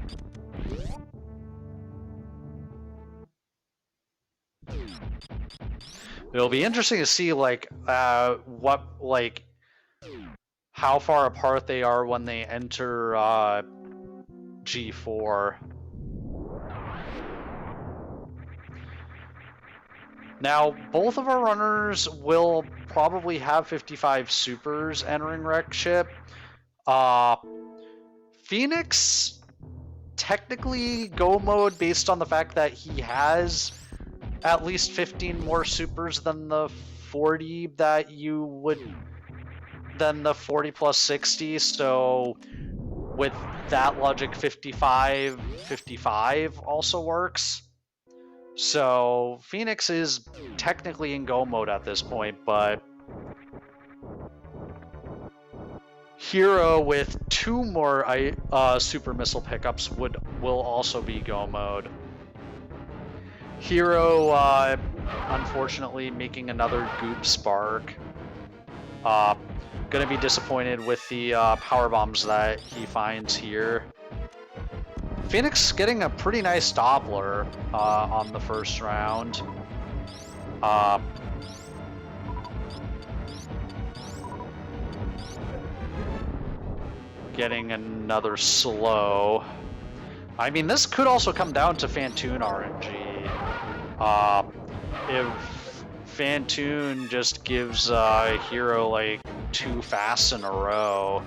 It'll be interesting to see how far apart they are when they enter G4. Now, both of our runners will probably have 55 supers entering Wreck Ship. Phoenix, technically go mode based on the fact that he has at least 15 more supers than the 40 that you would, than the 40 plus 60. So with that logic, 55 also works. So Phoenix is technically in go mode at this point, but Hero with 2 more super missile pickups will also be go mode. Hero unfortunately making another goop spark. Gonna be disappointed with the power bombs that he finds here. Phoenix getting a pretty nice Doppler on the first round. Getting another slow. I mean, this could also come down to Fantoon RNG. If Fantoon just gives Hero like 2 fasts in a row.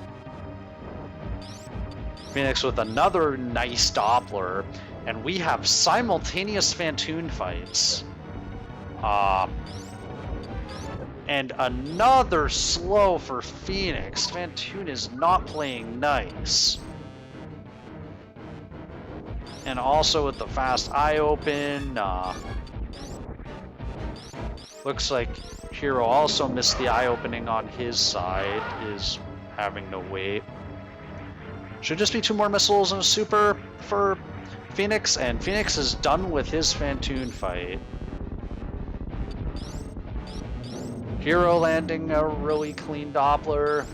Phoenix with another nice Doppler, and we have simultaneous Fantoon fights. And another slow for Phoenix. Fantoon is not playing nice. And also with the fast eye open, looks like Hero also missed the eye opening on his side, is having to wait. Should just be 2 more missiles and a super for Phoenix, and Phoenix is done with his Fantoon fight. Hero landing a really clean Doppler.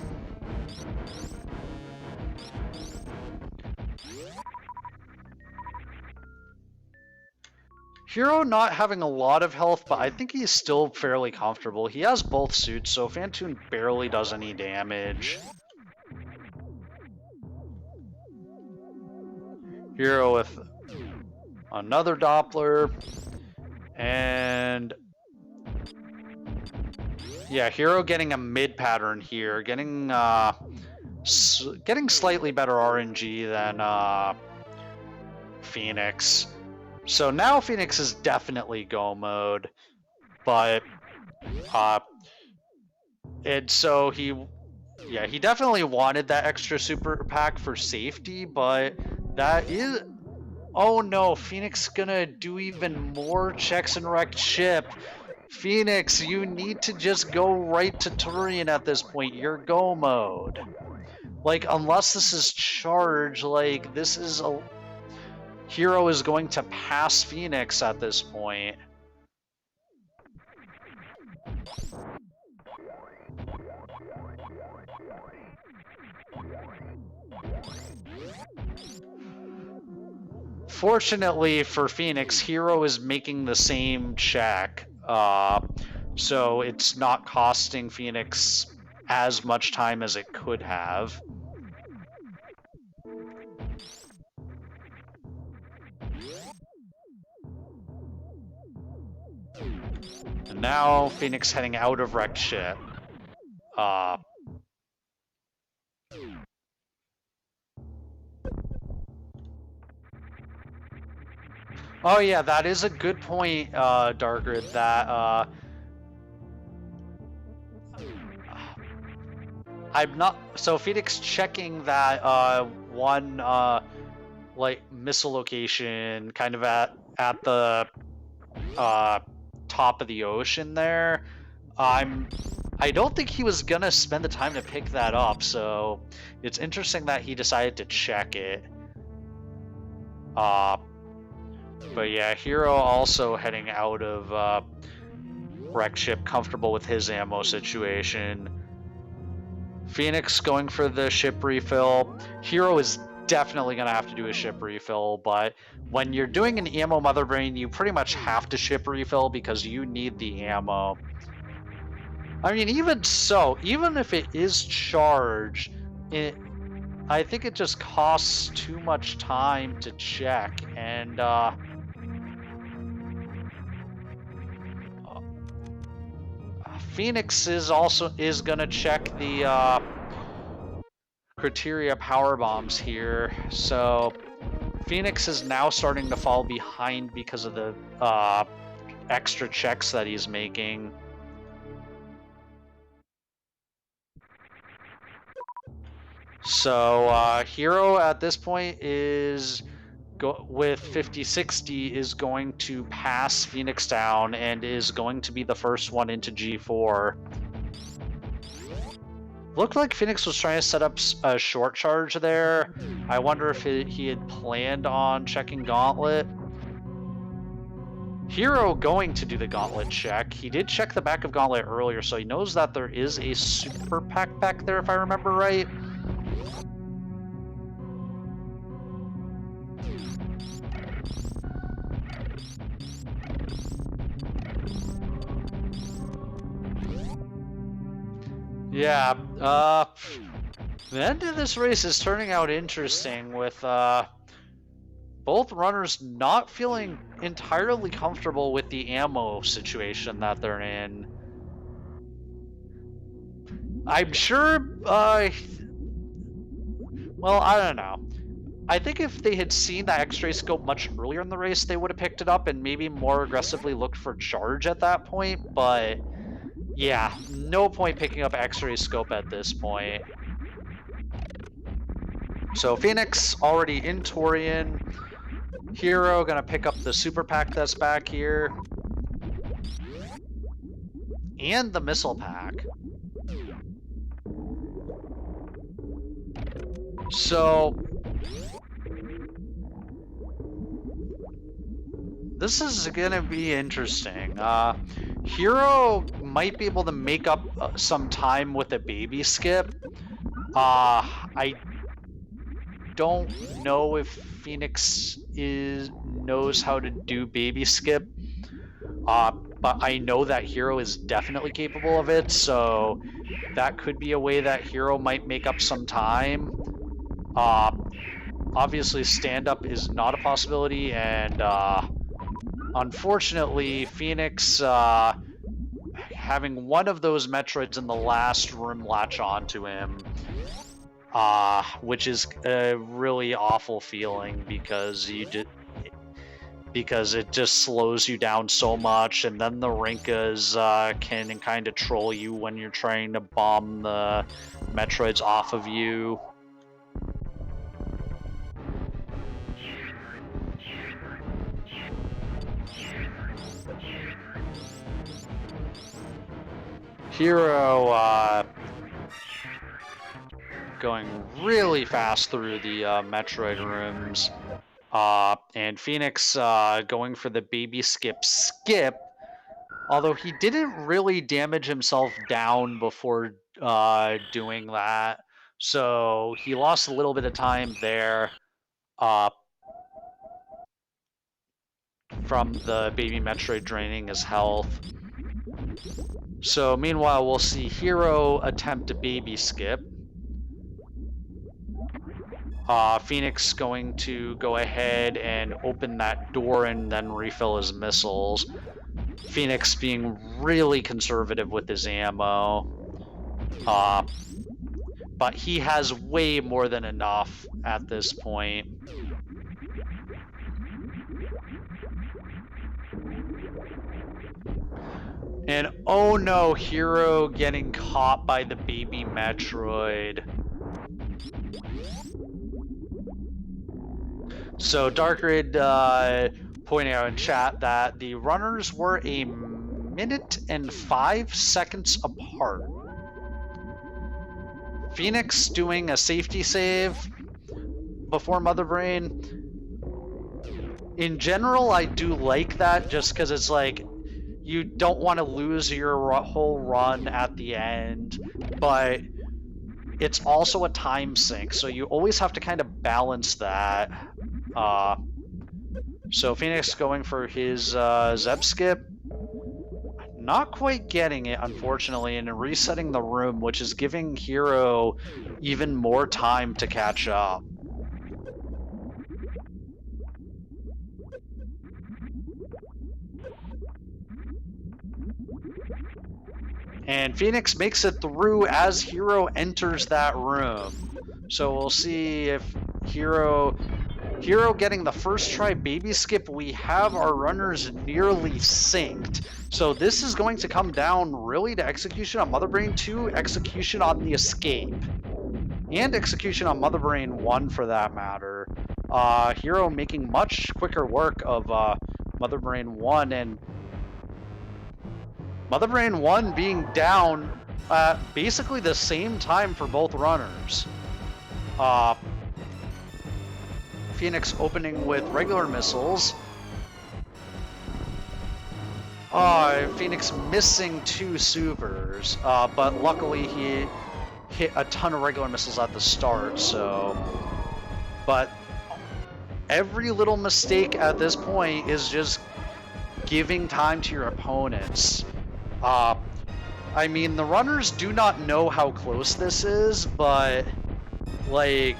Hero not having a lot of health, but I think he's still fairly comfortable. He has both suits, so Fantoon barely does any damage. Hero with another Doppler, and yeah, Hero getting a mid pattern here, getting slightly better RNG than Phoenix. So now Phoenix is definitely go mode, but and so he definitely wanted that extra super pack for safety, but that is, oh no, Phoenix gonna do even more checks and wrecked ship. Phoenix, you need to just go right to Turian at this point. You're go mode. Like, unless this is charge, like, this is a... Hero is going to pass Phoenix at this point. Fortunately for Phoenix, Hero is making the same check, so it's not costing Phoenix as much time as it could have. And now Phoenix heading out of wrecked ship. Oh yeah, that is a good point, Darkrid, that I'm not so Phoenix checking that one like missile location kind of at the top of the ocean there. I don't think he was gonna spend the time to pick that up, so it's interesting that he decided to check it. But yeah, Hero also heading out of wrecked ship, comfortable with his ammo situation. Phoenix going for the ship refill. Hero is definitely going to have to do a ship refill, but when you're doing an ammo mother brain, you pretty much have to ship refill because you need the ammo. I mean, even so, even if it is charged, I think it just costs too much time to check, and Phoenix is gonna check the criteria power bombs here. So Phoenix is now starting to fall behind because of the extra checks that he's making. So Hero at this point is with 50-60 is going to pass Phoenix down and is going to be the first one into G4. Looked like Phoenix was trying to set up a short charge there. I wonder if he had planned on checking Gauntlet. Hero going to do the Gauntlet check. He did check the back of Gauntlet earlier, so he knows that there is a super pack back there, if I remember right. Yeah, the end of this race is turning out interesting with both runners not feeling entirely comfortable with the ammo situation that they're in. I'm sure, well, I don't know. I think if they had seen that X-ray scope much earlier in the race, they would have picked it up and maybe more aggressively looked for charge at that point, but yeah, no point picking up X-ray scope at this point. So Phoenix already in Torian. Hero gonna pick up the super pack that's back here. And the missile pack. So this is gonna be interesting. Hero might be able to make up some time with a baby skip. I don't know if Phoenix knows how to do baby skip, but I know that Hero is definitely capable of it, so that could be a way that Hero might make up some time. Obviously, stand-up is not a possibility, and unfortunately, Phoenix having one of those Metroids in the last room latch onto him, which is a really awful feeling because because it just slows you down so much, and then the Rinkas can kind of troll you when you're trying to bomb the Metroids off of you. Hero going really fast through the Metroid rooms, and Phoenix going for the baby skip, although he didn't really damage himself down before doing that, so he lost a little bit of time there from the baby Metroid draining his health. So meanwhile, we'll see Hero attempt a baby skip. Phoenix going to go ahead and open that door and then refill his missiles. Phoenix being really conservative with his ammo. But he has way more than enough at this point. Oh no, Hero getting caught by the baby Metroid. So Darkrid pointing out in chat that the runners were 1minute and 5 seconds apart. Phoenix doing a safety save before Mother Brain. In general, I do like that just because it's like you don't want to lose your whole run at the end, but it's also a time sink, so you always have to kind of balance that. So Phoenix going for his Zeb skip. Not quite getting it, unfortunately, and resetting the room, which is giving Hero even more time to catch up. And Phoenix makes it through as Hero enters that room. So we'll see if Hero getting the first try baby skip. We have our runners nearly synced. So this is going to come down really to execution on Mother Brain 2, execution on the escape, and execution on Mother Brain 1 for that matter. Hero making much quicker work of Mother Brain 1, and Mother Brain 1 being down at basically the same time for both runners. Phoenix opening with regular missiles. Phoenix missing 2 supers, but luckily he hit a ton of regular missiles at the start, so... But every little mistake at this point is just giving time to your opponents. I mean, the runners do not know how close this is, but, like...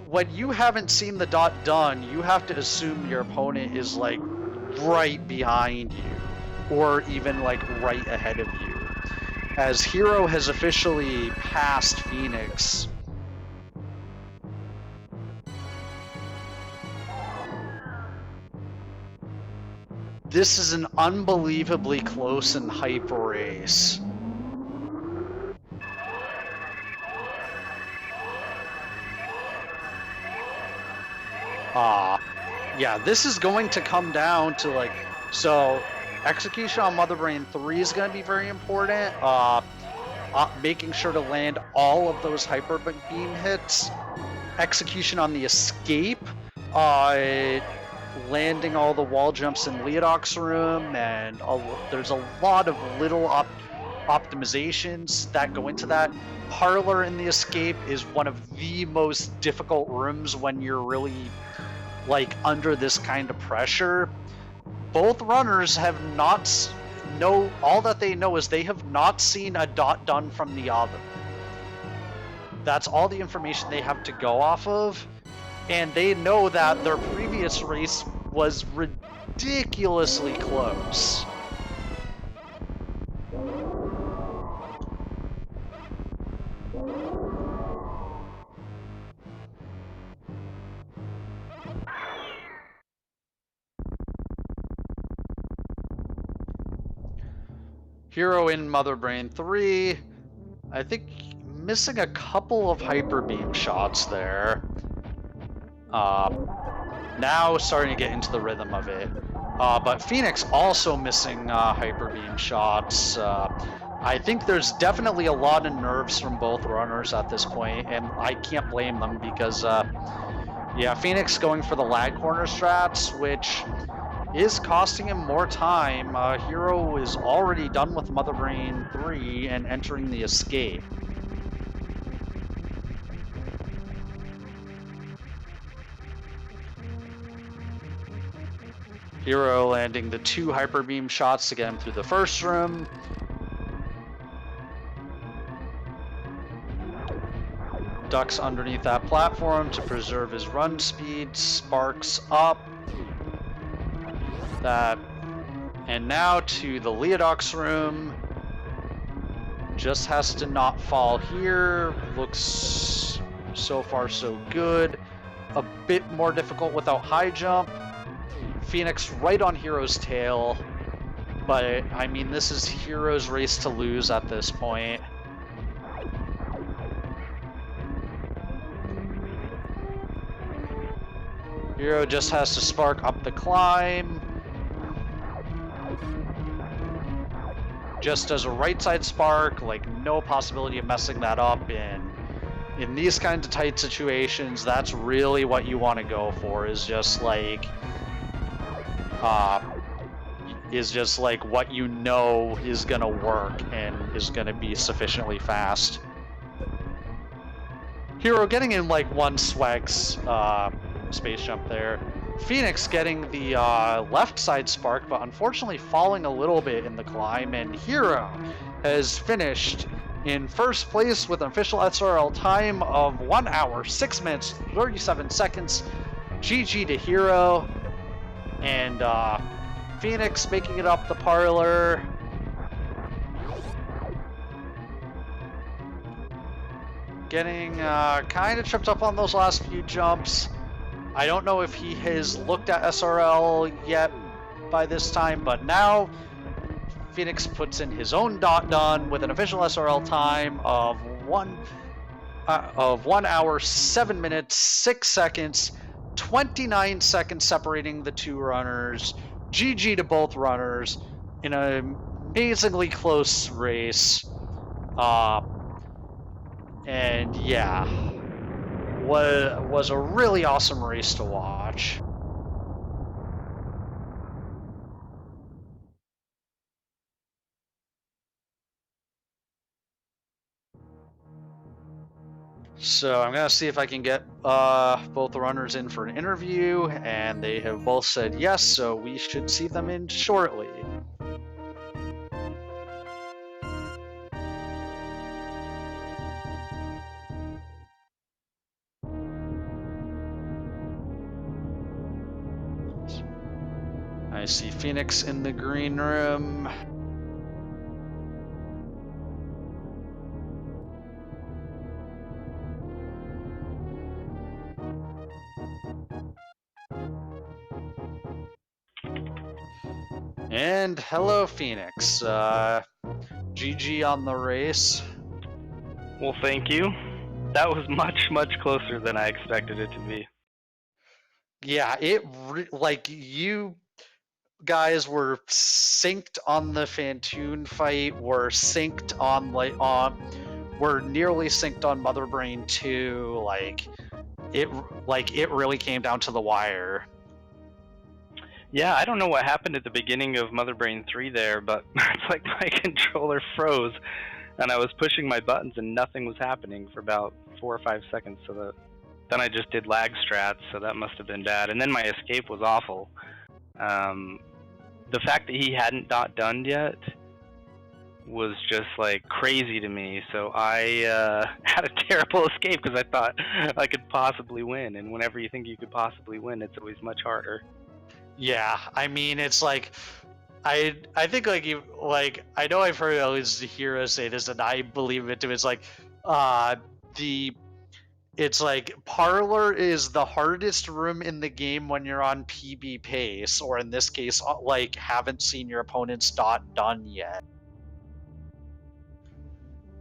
when you haven't seen the dot done, you have to assume your opponent is like right behind you, or even like right ahead of you. As Hero has officially passed Phoenix. This is an unbelievably close and hype race. Yeah, this is going to come down to like, so execution on Mother Brain 3 is going to be very important. Making sure to land all of those hyper beam hits. Execution on the escape. Landing all the wall jumps in Leodoc's room, and there's a lot of little optimizations that go into that. Parlor in the escape is one of the most difficult rooms when you're really like under this kind of pressure. Both runners have not all that they know is they have not seen a dot done from the other. That's all the information they have to go off of, and they know that their previous race was ridiculously close. Hero in Mother Brain 3, I think missing a couple of hyper beam shots there. Now starting to get into the rhythm of it. But Phoenix also missing hyper beam shots. I think there's definitely a lot of nerves from both runners at this point, and I can't blame them because, yeah, Phoenix going for the lag corner strats, which is costing him more time. Hero is already done with Mother Brain 3 and entering the escape. Hero landing the 2 hyper beam shots to get him through the first room. Ducks underneath that platform to preserve his run speed. Sparks up. That, and now to the Leodoc's room. Just has to not fall here. Looks so far so good. A bit more difficult without high jump. Phoenix right on Hero's tail. But, I mean, this is Hero's race to lose at this point. Hero just has to spark up the climb. Just does a right side spark, like no possibility of messing that up. And in these kinds of tight situations, that's really what you want to go for, is just like what you know is gonna work and is gonna be sufficiently fast. Hero getting in like one swag's space jump there. Phoenix getting the left side spark, but unfortunately falling a little bit in the climb, and Hero has finished in first place with an official SRL time of 1 hour, 6 minutes, 37 seconds. GG to Hero, and Phoenix making it up the parlor. Getting kind of tripped up on those last few jumps. I don't know if he has looked at SRL yet by this time, but now Phoenix puts in his own done with an official SRL time of 1 hour, 7 minutes, 6 seconds, 29 seconds separating the two runners. GG to both runners in an amazingly close race. And yeah, was a really awesome race to watch. So I'm gonna see if I can get both the runners in for an interview, and they have both said yes, so we should see them in shortly. I see Phoenix in the green room. And hello, Phoenix. GG on the race. Well, thank you. That was much, much closer than I expected it to be. Yeah, like you guys were synced on the Fantoon fight, were synced on were nearly synced on Mother Brain 2. It really came down to the wire. Yeah, I don't know what happened at the beginning of Mother Brain 3 there, but it's like my controller froze, and I was pushing my buttons and nothing was happening for about 4 or 5 seconds. So then I just did lag strats, so that must have been bad. And then my escape was awful. The fact that he hadn't done yet was just like crazy to me. So I had a terrible escape because I thought I could possibly win. And whenever you think you could possibly win, it's always much harder. Yeah, I mean, it's like I think I know I've heard always the Hero say this, and I believe it too. It's like it's like Parlor is the hardest room in the game when you're on PB pace, or in this case, like haven't seen your opponent's done yet.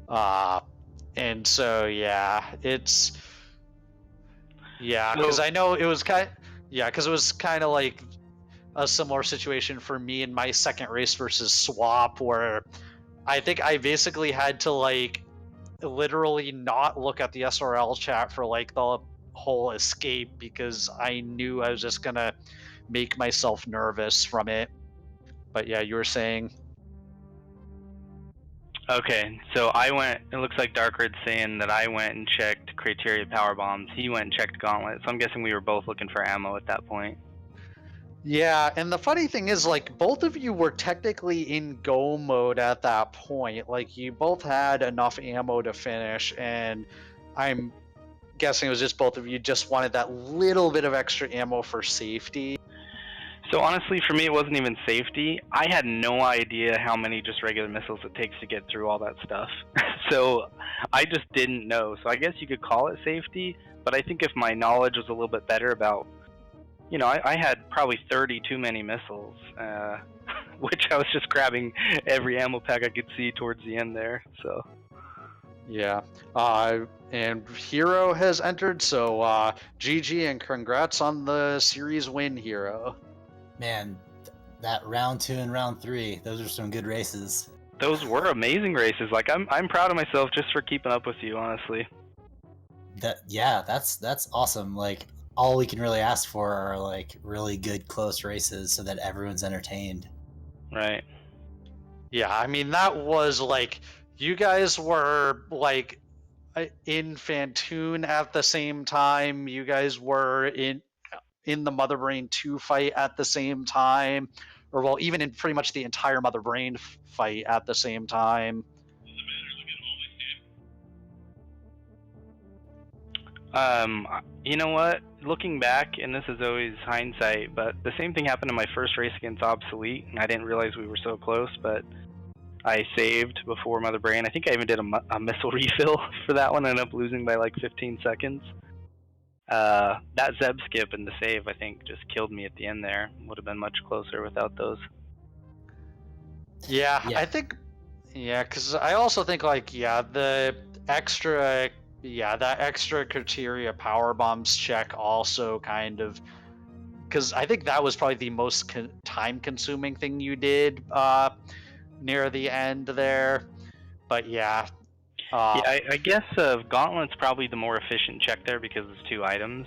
And so yeah, because I know it was because it was kind of like a similar situation for me in my second race versus Swap, where I think I basically had to like literally not look at the SRL chat for like the whole escape because I knew I was just gonna make myself nervous from it. But yeah, you were saying. Okay, so it looks like Darkred's saying that I went and checked Criteria Power Bombs. He went and checked Gauntlet, so I'm guessing we were both looking for ammo at that point. Yeah, and the funny thing is, like, both of you were technically in go mode at that point. Like, you both had enough ammo to finish, and I'm guessing it was just both of you just wanted that little bit of extra ammo for safety. So honestly, for me, it wasn't even safety. I had no idea how many just regular missiles it takes to get through all that stuff. So I just didn't know. So I guess you could call it safety, but I think if my knowledge was a little bit better about, I had probably 30 too many missiles. which I was just grabbing every ammo pack I could see towards the end there. So Yeah. And Hero has entered, so GG and congrats on the series win, Hero. Man, that round 2 and round 3, those are some good races. those were amazing races. Like I'm proud of myself just for keeping up with you, honestly. That's awesome. Like, all we can really ask for are like really good close races so that everyone's entertained. Right. Yeah, I mean, that was like, you guys were like in Fantoon at the same time. You guys were in the Mother Brain 2 fight at the same time, or well, even in pretty much the entire Mother Brain fight at the same time. You know what? Looking back, and this is always hindsight, but the same thing happened in my first race against Obsolete, and I didn't realize we were so close, but I saved before Mother Brain. I think I even did a missile refill for that one. I ended up losing by like 15 seconds. That Zeb skip and the save, I think, just killed me at the end there. Would have been much closer without those. Yeah. I think, because I also think, like, that extra criteria power bombs check also kind of, because I think that was probably the most time consuming thing you did near the end there. But yeah. I guess Gauntlet's probably the more efficient check there because it's 2 items.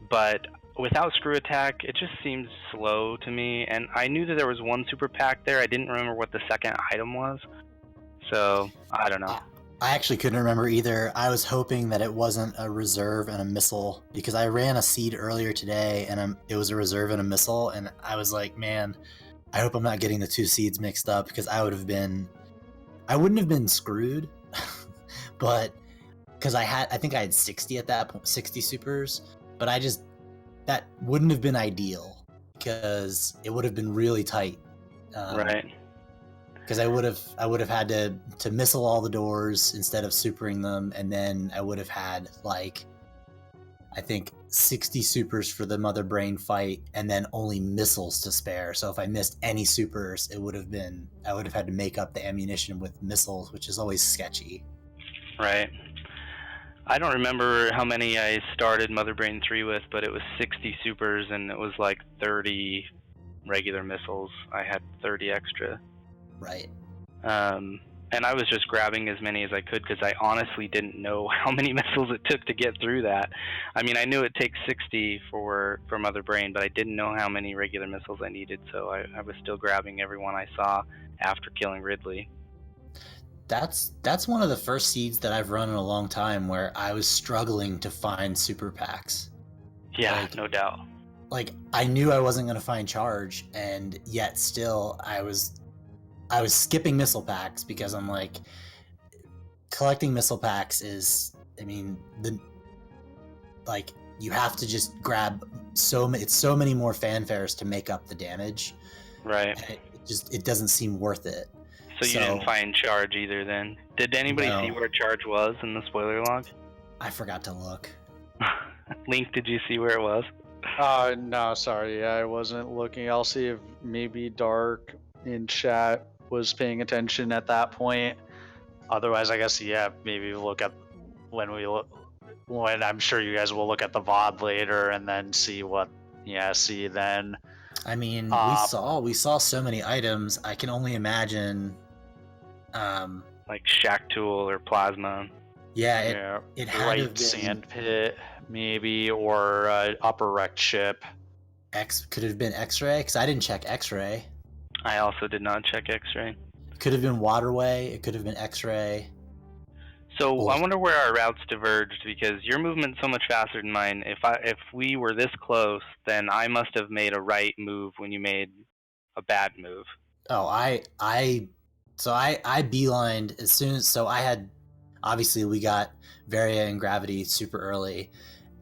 But without Screw Attack, it just seems slow to me. And I knew that there was 1 super pack there. I didn't remember what the second item was. So, I don't know. I actually couldn't remember either. I was hoping that it wasn't a reserve and a missile, because I ran a seed earlier today and it was a reserve and a missile, and I was like, man, I hope I'm not getting the 2 seeds mixed up, because I wouldn't have been screwed, but because I think I had 60 at that point, 60 supers, but that wouldn't have been ideal, because it would have been really tight. Right. Because I would have had to missile all the doors instead of supering them, and then I would have had, like, I think 60 supers for the Mother Brain fight, and then only missiles to spare. So if I missed any supers, I would have had to make up the ammunition with missiles, which is always sketchy. Right. I don't remember how many I started Mother Brain 3 with, but it was 60 supers and it was like 30 regular missiles. I had 30 extra. Right. And I was just grabbing as many as I could because I honestly didn't know how many missiles it took to get through that. I mean, I knew it takes 60 for Mother Brain, but I didn't know how many regular missiles I needed, so I was still grabbing every one I saw after killing Ridley. That's one of the first seeds that I've run in a long time where I was struggling to find super packs. Yeah, no doubt. Like, I knew I wasn't going to find charge, and yet still I was skipping missile packs because I'm like, collecting missile packs is, I mean, you have to just grab it's so many more fanfares to make up the damage. Right. And it doesn't seem worth it. So you didn't find charge either then? Did anybody see where charge was in the spoiler log? I forgot to look. Link, did you see where it was? No, sorry, I wasn't looking. I'll see if maybe Dark in chat was paying attention at that point. Otherwise, I guess, maybe look at when I'm sure you guys will look at the VOD later and then see then. I mean, we saw so many items. I can only imagine, like Shack Tool or Plasma. Yeah, it had Right to have been Sand Pit, maybe, or Upper Wrecked Ship. Could have been X-Ray, because I didn't check X-Ray. I also did not check X-Ray. Could have been Waterway. It could have been X-Ray. So I wonder where our routes diverged, because your movement's so much faster than mine. If we were this close, then I must have made a right move when you made a bad move. Oh, I beelined as soon as, so I had, obviously we got Varia and Gravity super early,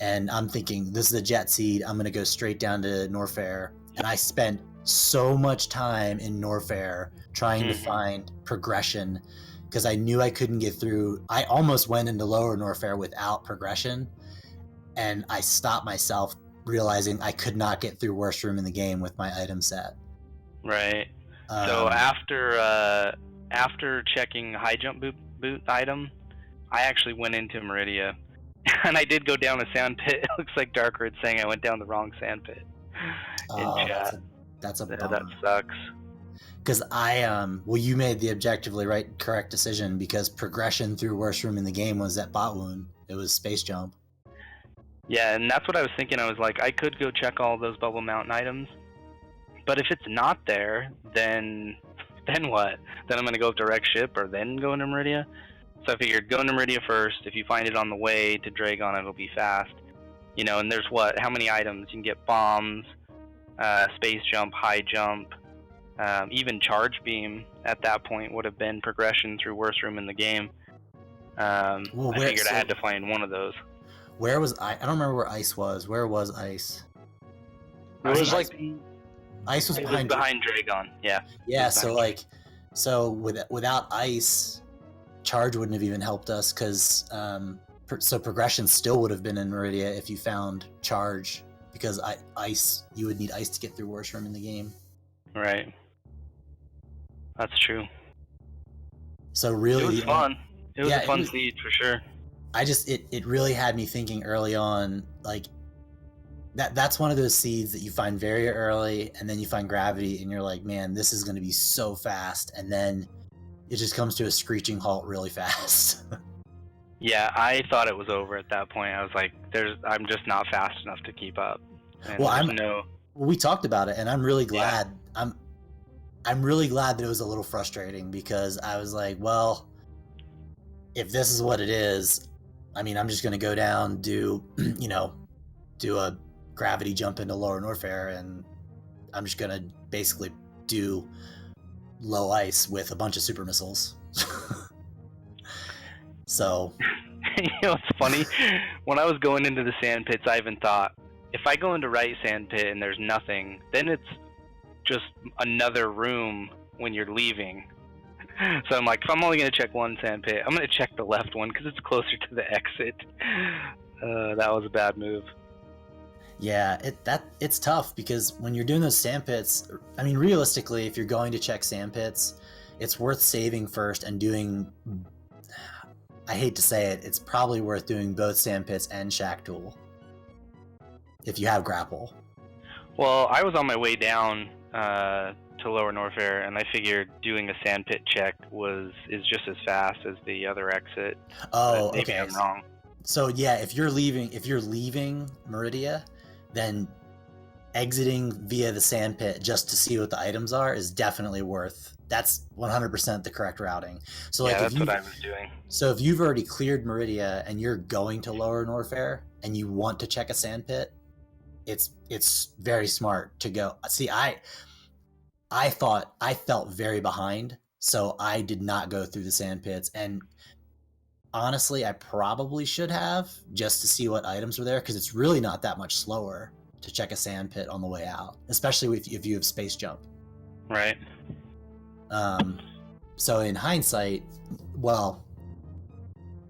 and I'm thinking, this is a jet seed, I'm going to go straight down to Norfair, and I spent so much time in Norfair trying to find progression, because I knew I couldn't get through. I almost went into lower Norfair without progression, and I stopped myself realizing I could not get through worst room in the game with my item set. Right. So after checking high jump boot item, I actually went into Meridia, and I did go down a sand pit. It looks like Darkroot's saying I went down the wrong sand pit in chat. That's a Yeah, bummer. that sucks. Because well, you made the objectively correct decision, because progression through worst room in the game was at bot wound. It was space jump. Yeah, and that's what I was thinking. I was like, I could go check all those Bubble Mountain items, but if it's not there, then what? Then I'm gonna go up to Wreck Ship or then go into Meridia. So I figured go into Meridia first. If you find it on the way to Dragon, it'll be fast. You know, and there's how many items? You can get bombs, space jump, high jump, even charge beam at that point would have been progression through worst room in the game. I figured I had to find one of those. Where was I don't remember where ice was. Where was ice? It was like ice was behind Dragon. Yeah. Yeah, so without ice, charge wouldn't have even helped us, because so progression still would have been in Meridia if you found charge, because ice, you would need ice to get through worst room in the game. Right. That's true. So really, it was fun. It was a fun siege for sure. It really had me thinking early on, like that's one of those seeds that you find very early, and then you find gravity, and you're like, man, this is going to be so fast, and then it just comes to a screeching halt really fast. Yeah, I thought it was over at that point. I was like, I'm just not fast enough to keep up. And we talked about it, and I'm really glad. Yeah. I'm really glad that it was a little frustrating, because I was like, well, if this is what it is, I mean, I'm just going to go down, do a gravity jump into Lower Norfair, and I'm just going to basically do low ice with a bunch of super missiles. So, you know what's funny? When I was going into the sand pits, I even thought, if I go into right sand pit and there's nothing, then it's just another room when you're leaving. So I'm like, if I'm only going to check one sand pit, I'm going to check the left one because it's closer to the exit. That was a bad move. Yeah, it's tough, because when you're doing those sand pits, I mean, realistically, if you're going to check sand pits, it's worth saving first and doing, I hate to say it, it's probably worth doing both sand pits and Shack Tool, if you have grapple. Well, I was on my way down to Lower Norfair, and I figured doing a sand pit check is just as fast as the other exit. Oh, maybe okay. I'm wrong. So yeah, if you're leaving Meridia, then exiting via the sand pit just to see what the items are is definitely worth. That's 100% the correct routing. So yeah, that's what I was doing. So if you've already cleared Meridia and you're going to Lower Norfair and you want to check a sand pit, it's very smart to go. See, I thought I felt very behind, so I did not go through the sand pits, and honestly, I probably should have, just to see what items were there, because it's really not that much slower to check a sand pit on the way out, especially if you have space jump. Right. So in hindsight, well,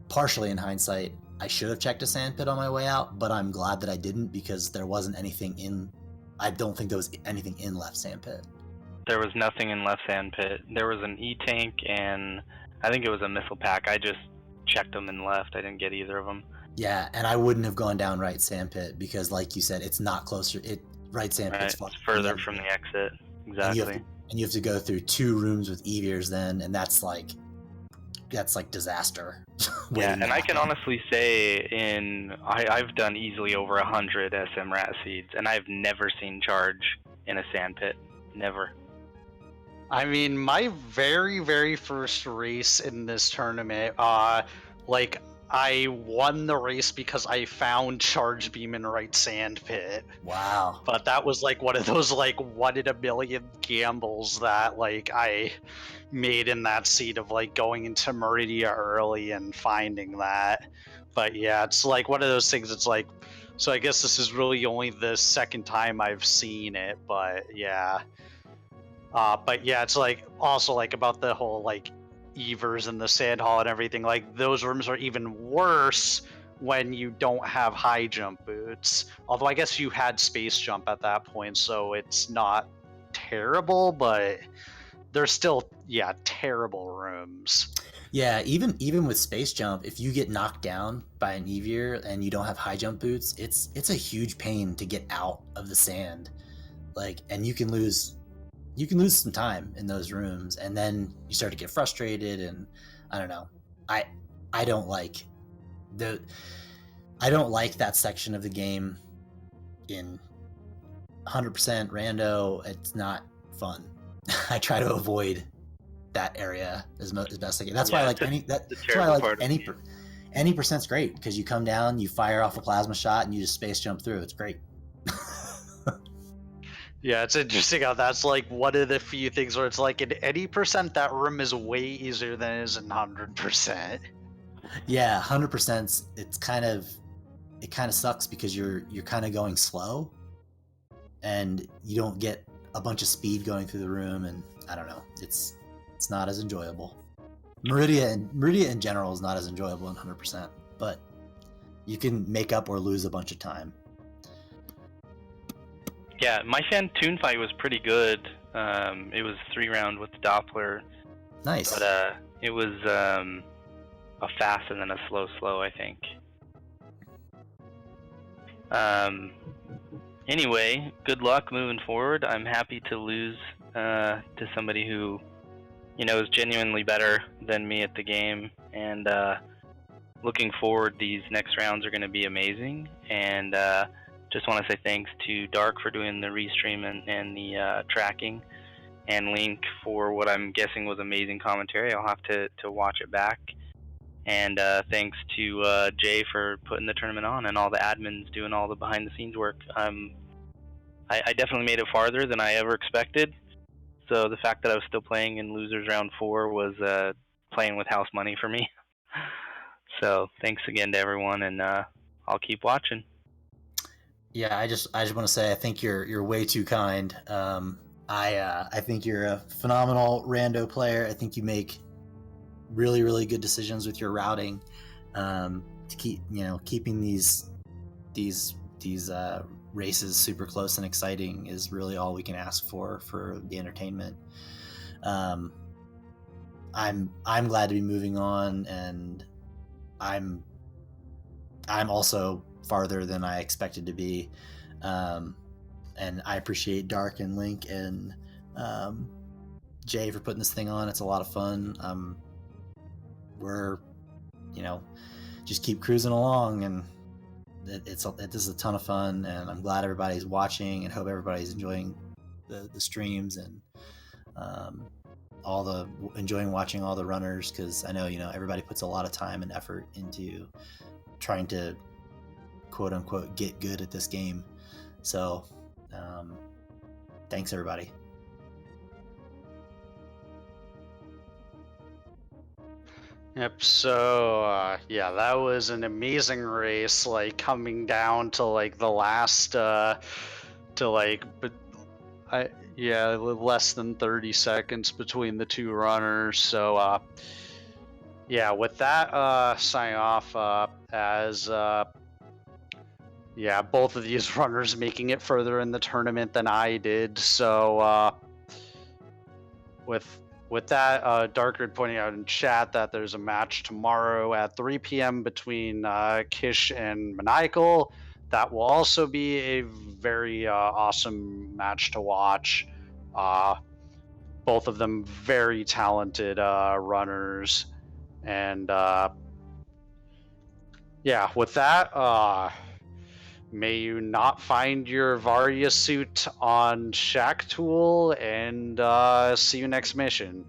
partially in hindsight, I should have checked a sand pit on my way out, but I'm glad that I didn't, because there wasn't anything in. I don't think there was anything in left sand pit. There was nothing in left sand pit. There was an E-tank, and I think it was a missile pack. I just checked them and left. I didn't get either of them. Yeah, and I wouldn't have gone down right sand pit, because like you said, it's not closer. Right sand pit's it's further from the exit. Exactly. And you have to go through 2 rooms with Evirs then, and that's like disaster. Yeah, and I can honestly say I've done easily over 100 SMRAT seeds, and I've never seen charge in a sand pit. Never. I mean, my very, very first race in this tournament, I won the race because I found charge beam in right sand pit. Wow. But that was like one of those like 1 in a million gambles that like I made in that seed of like going into Meridia early and finding that. But yeah, it's like one of those things. It's like, so I guess this is really only the second time I've seen it, but yeah. But yeah, it's like also like about the whole like Evers and the sand hall and everything. Like those rooms are even worse when you don't have high jump boots. Although I guess you had space jump at that point, so it's not terrible. But they're still terrible rooms. Yeah, even with space jump, if you get knocked down by an Evier and you don't have high jump boots, it's a huge pain to get out of the sand. Like, and you can lose some time in those rooms, and then you start to get frustrated. And I don't know, I don't like that section of the game in 100% rando. It's not fun. I try to avoid that area as best I can. That's why I like any percent's great, because you come down, you fire off a plasma shot, and you just space jump through. It's great. Yeah, it's interesting how that's like one of the few things where it's like in any percent that room is way easier than it is in 100%. Yeah, 100%. It kind of sucks because you're kind of going slow, and you don't get a bunch of speed going through the room, and I don't know. It's not as enjoyable. Meridia in general is not as enjoyable in 100%, but you can make up or lose a bunch of time. Yeah, my Fantoon fight was pretty good. It was 3-round with the Doppler. Nice. But it was a fast and then a slow, I think. Anyway, good luck moving forward. I'm happy to lose to somebody who, is genuinely better than me at the game. And looking forward, these next rounds are going to be amazing. And just want to say thanks to Dark for doing the restream and the tracking, and Link for what I'm guessing was amazing commentary. I'll have to watch it back. And thanks to Jay for putting the tournament on, and all the admins doing all the behind-the-scenes work. I definitely made it farther than I ever expected. So the fact that I was still playing in Losers Round 4 was playing with house money for me. So thanks again to everyone, and I'll keep watching. Yeah, I just want to say I think you're way too kind. I think you're a phenomenal rando player. I think you make really, really good decisions with your routing. To keeping these races super close and exciting is really all we can ask for the entertainment. I'm glad to be moving on, and I'm also farther than I expected to be, and I appreciate Dark and Link and Jay for putting this thing on. It's a lot of fun. We're just keep cruising along, and this is a ton of fun, and I'm glad everybody's watching, and hope everybody's enjoying the streams, and enjoying watching all the runners, because I know everybody puts a lot of time and effort into trying to quote unquote get good at this game. So thanks everybody. Yep. So that was an amazing race. Like coming down to like the last less than 30 seconds between the two runners. So with that, sign off as both of these runners making it further in the tournament than I did. So with that, Darkard pointing out in chat that there's a match tomorrow at 3 p.m. between Kish and Maniacal. That will also be a very awesome match to watch. Both of them very talented runners. And with that, may you not find your Varia suit on Shack Tool, and see you next mission.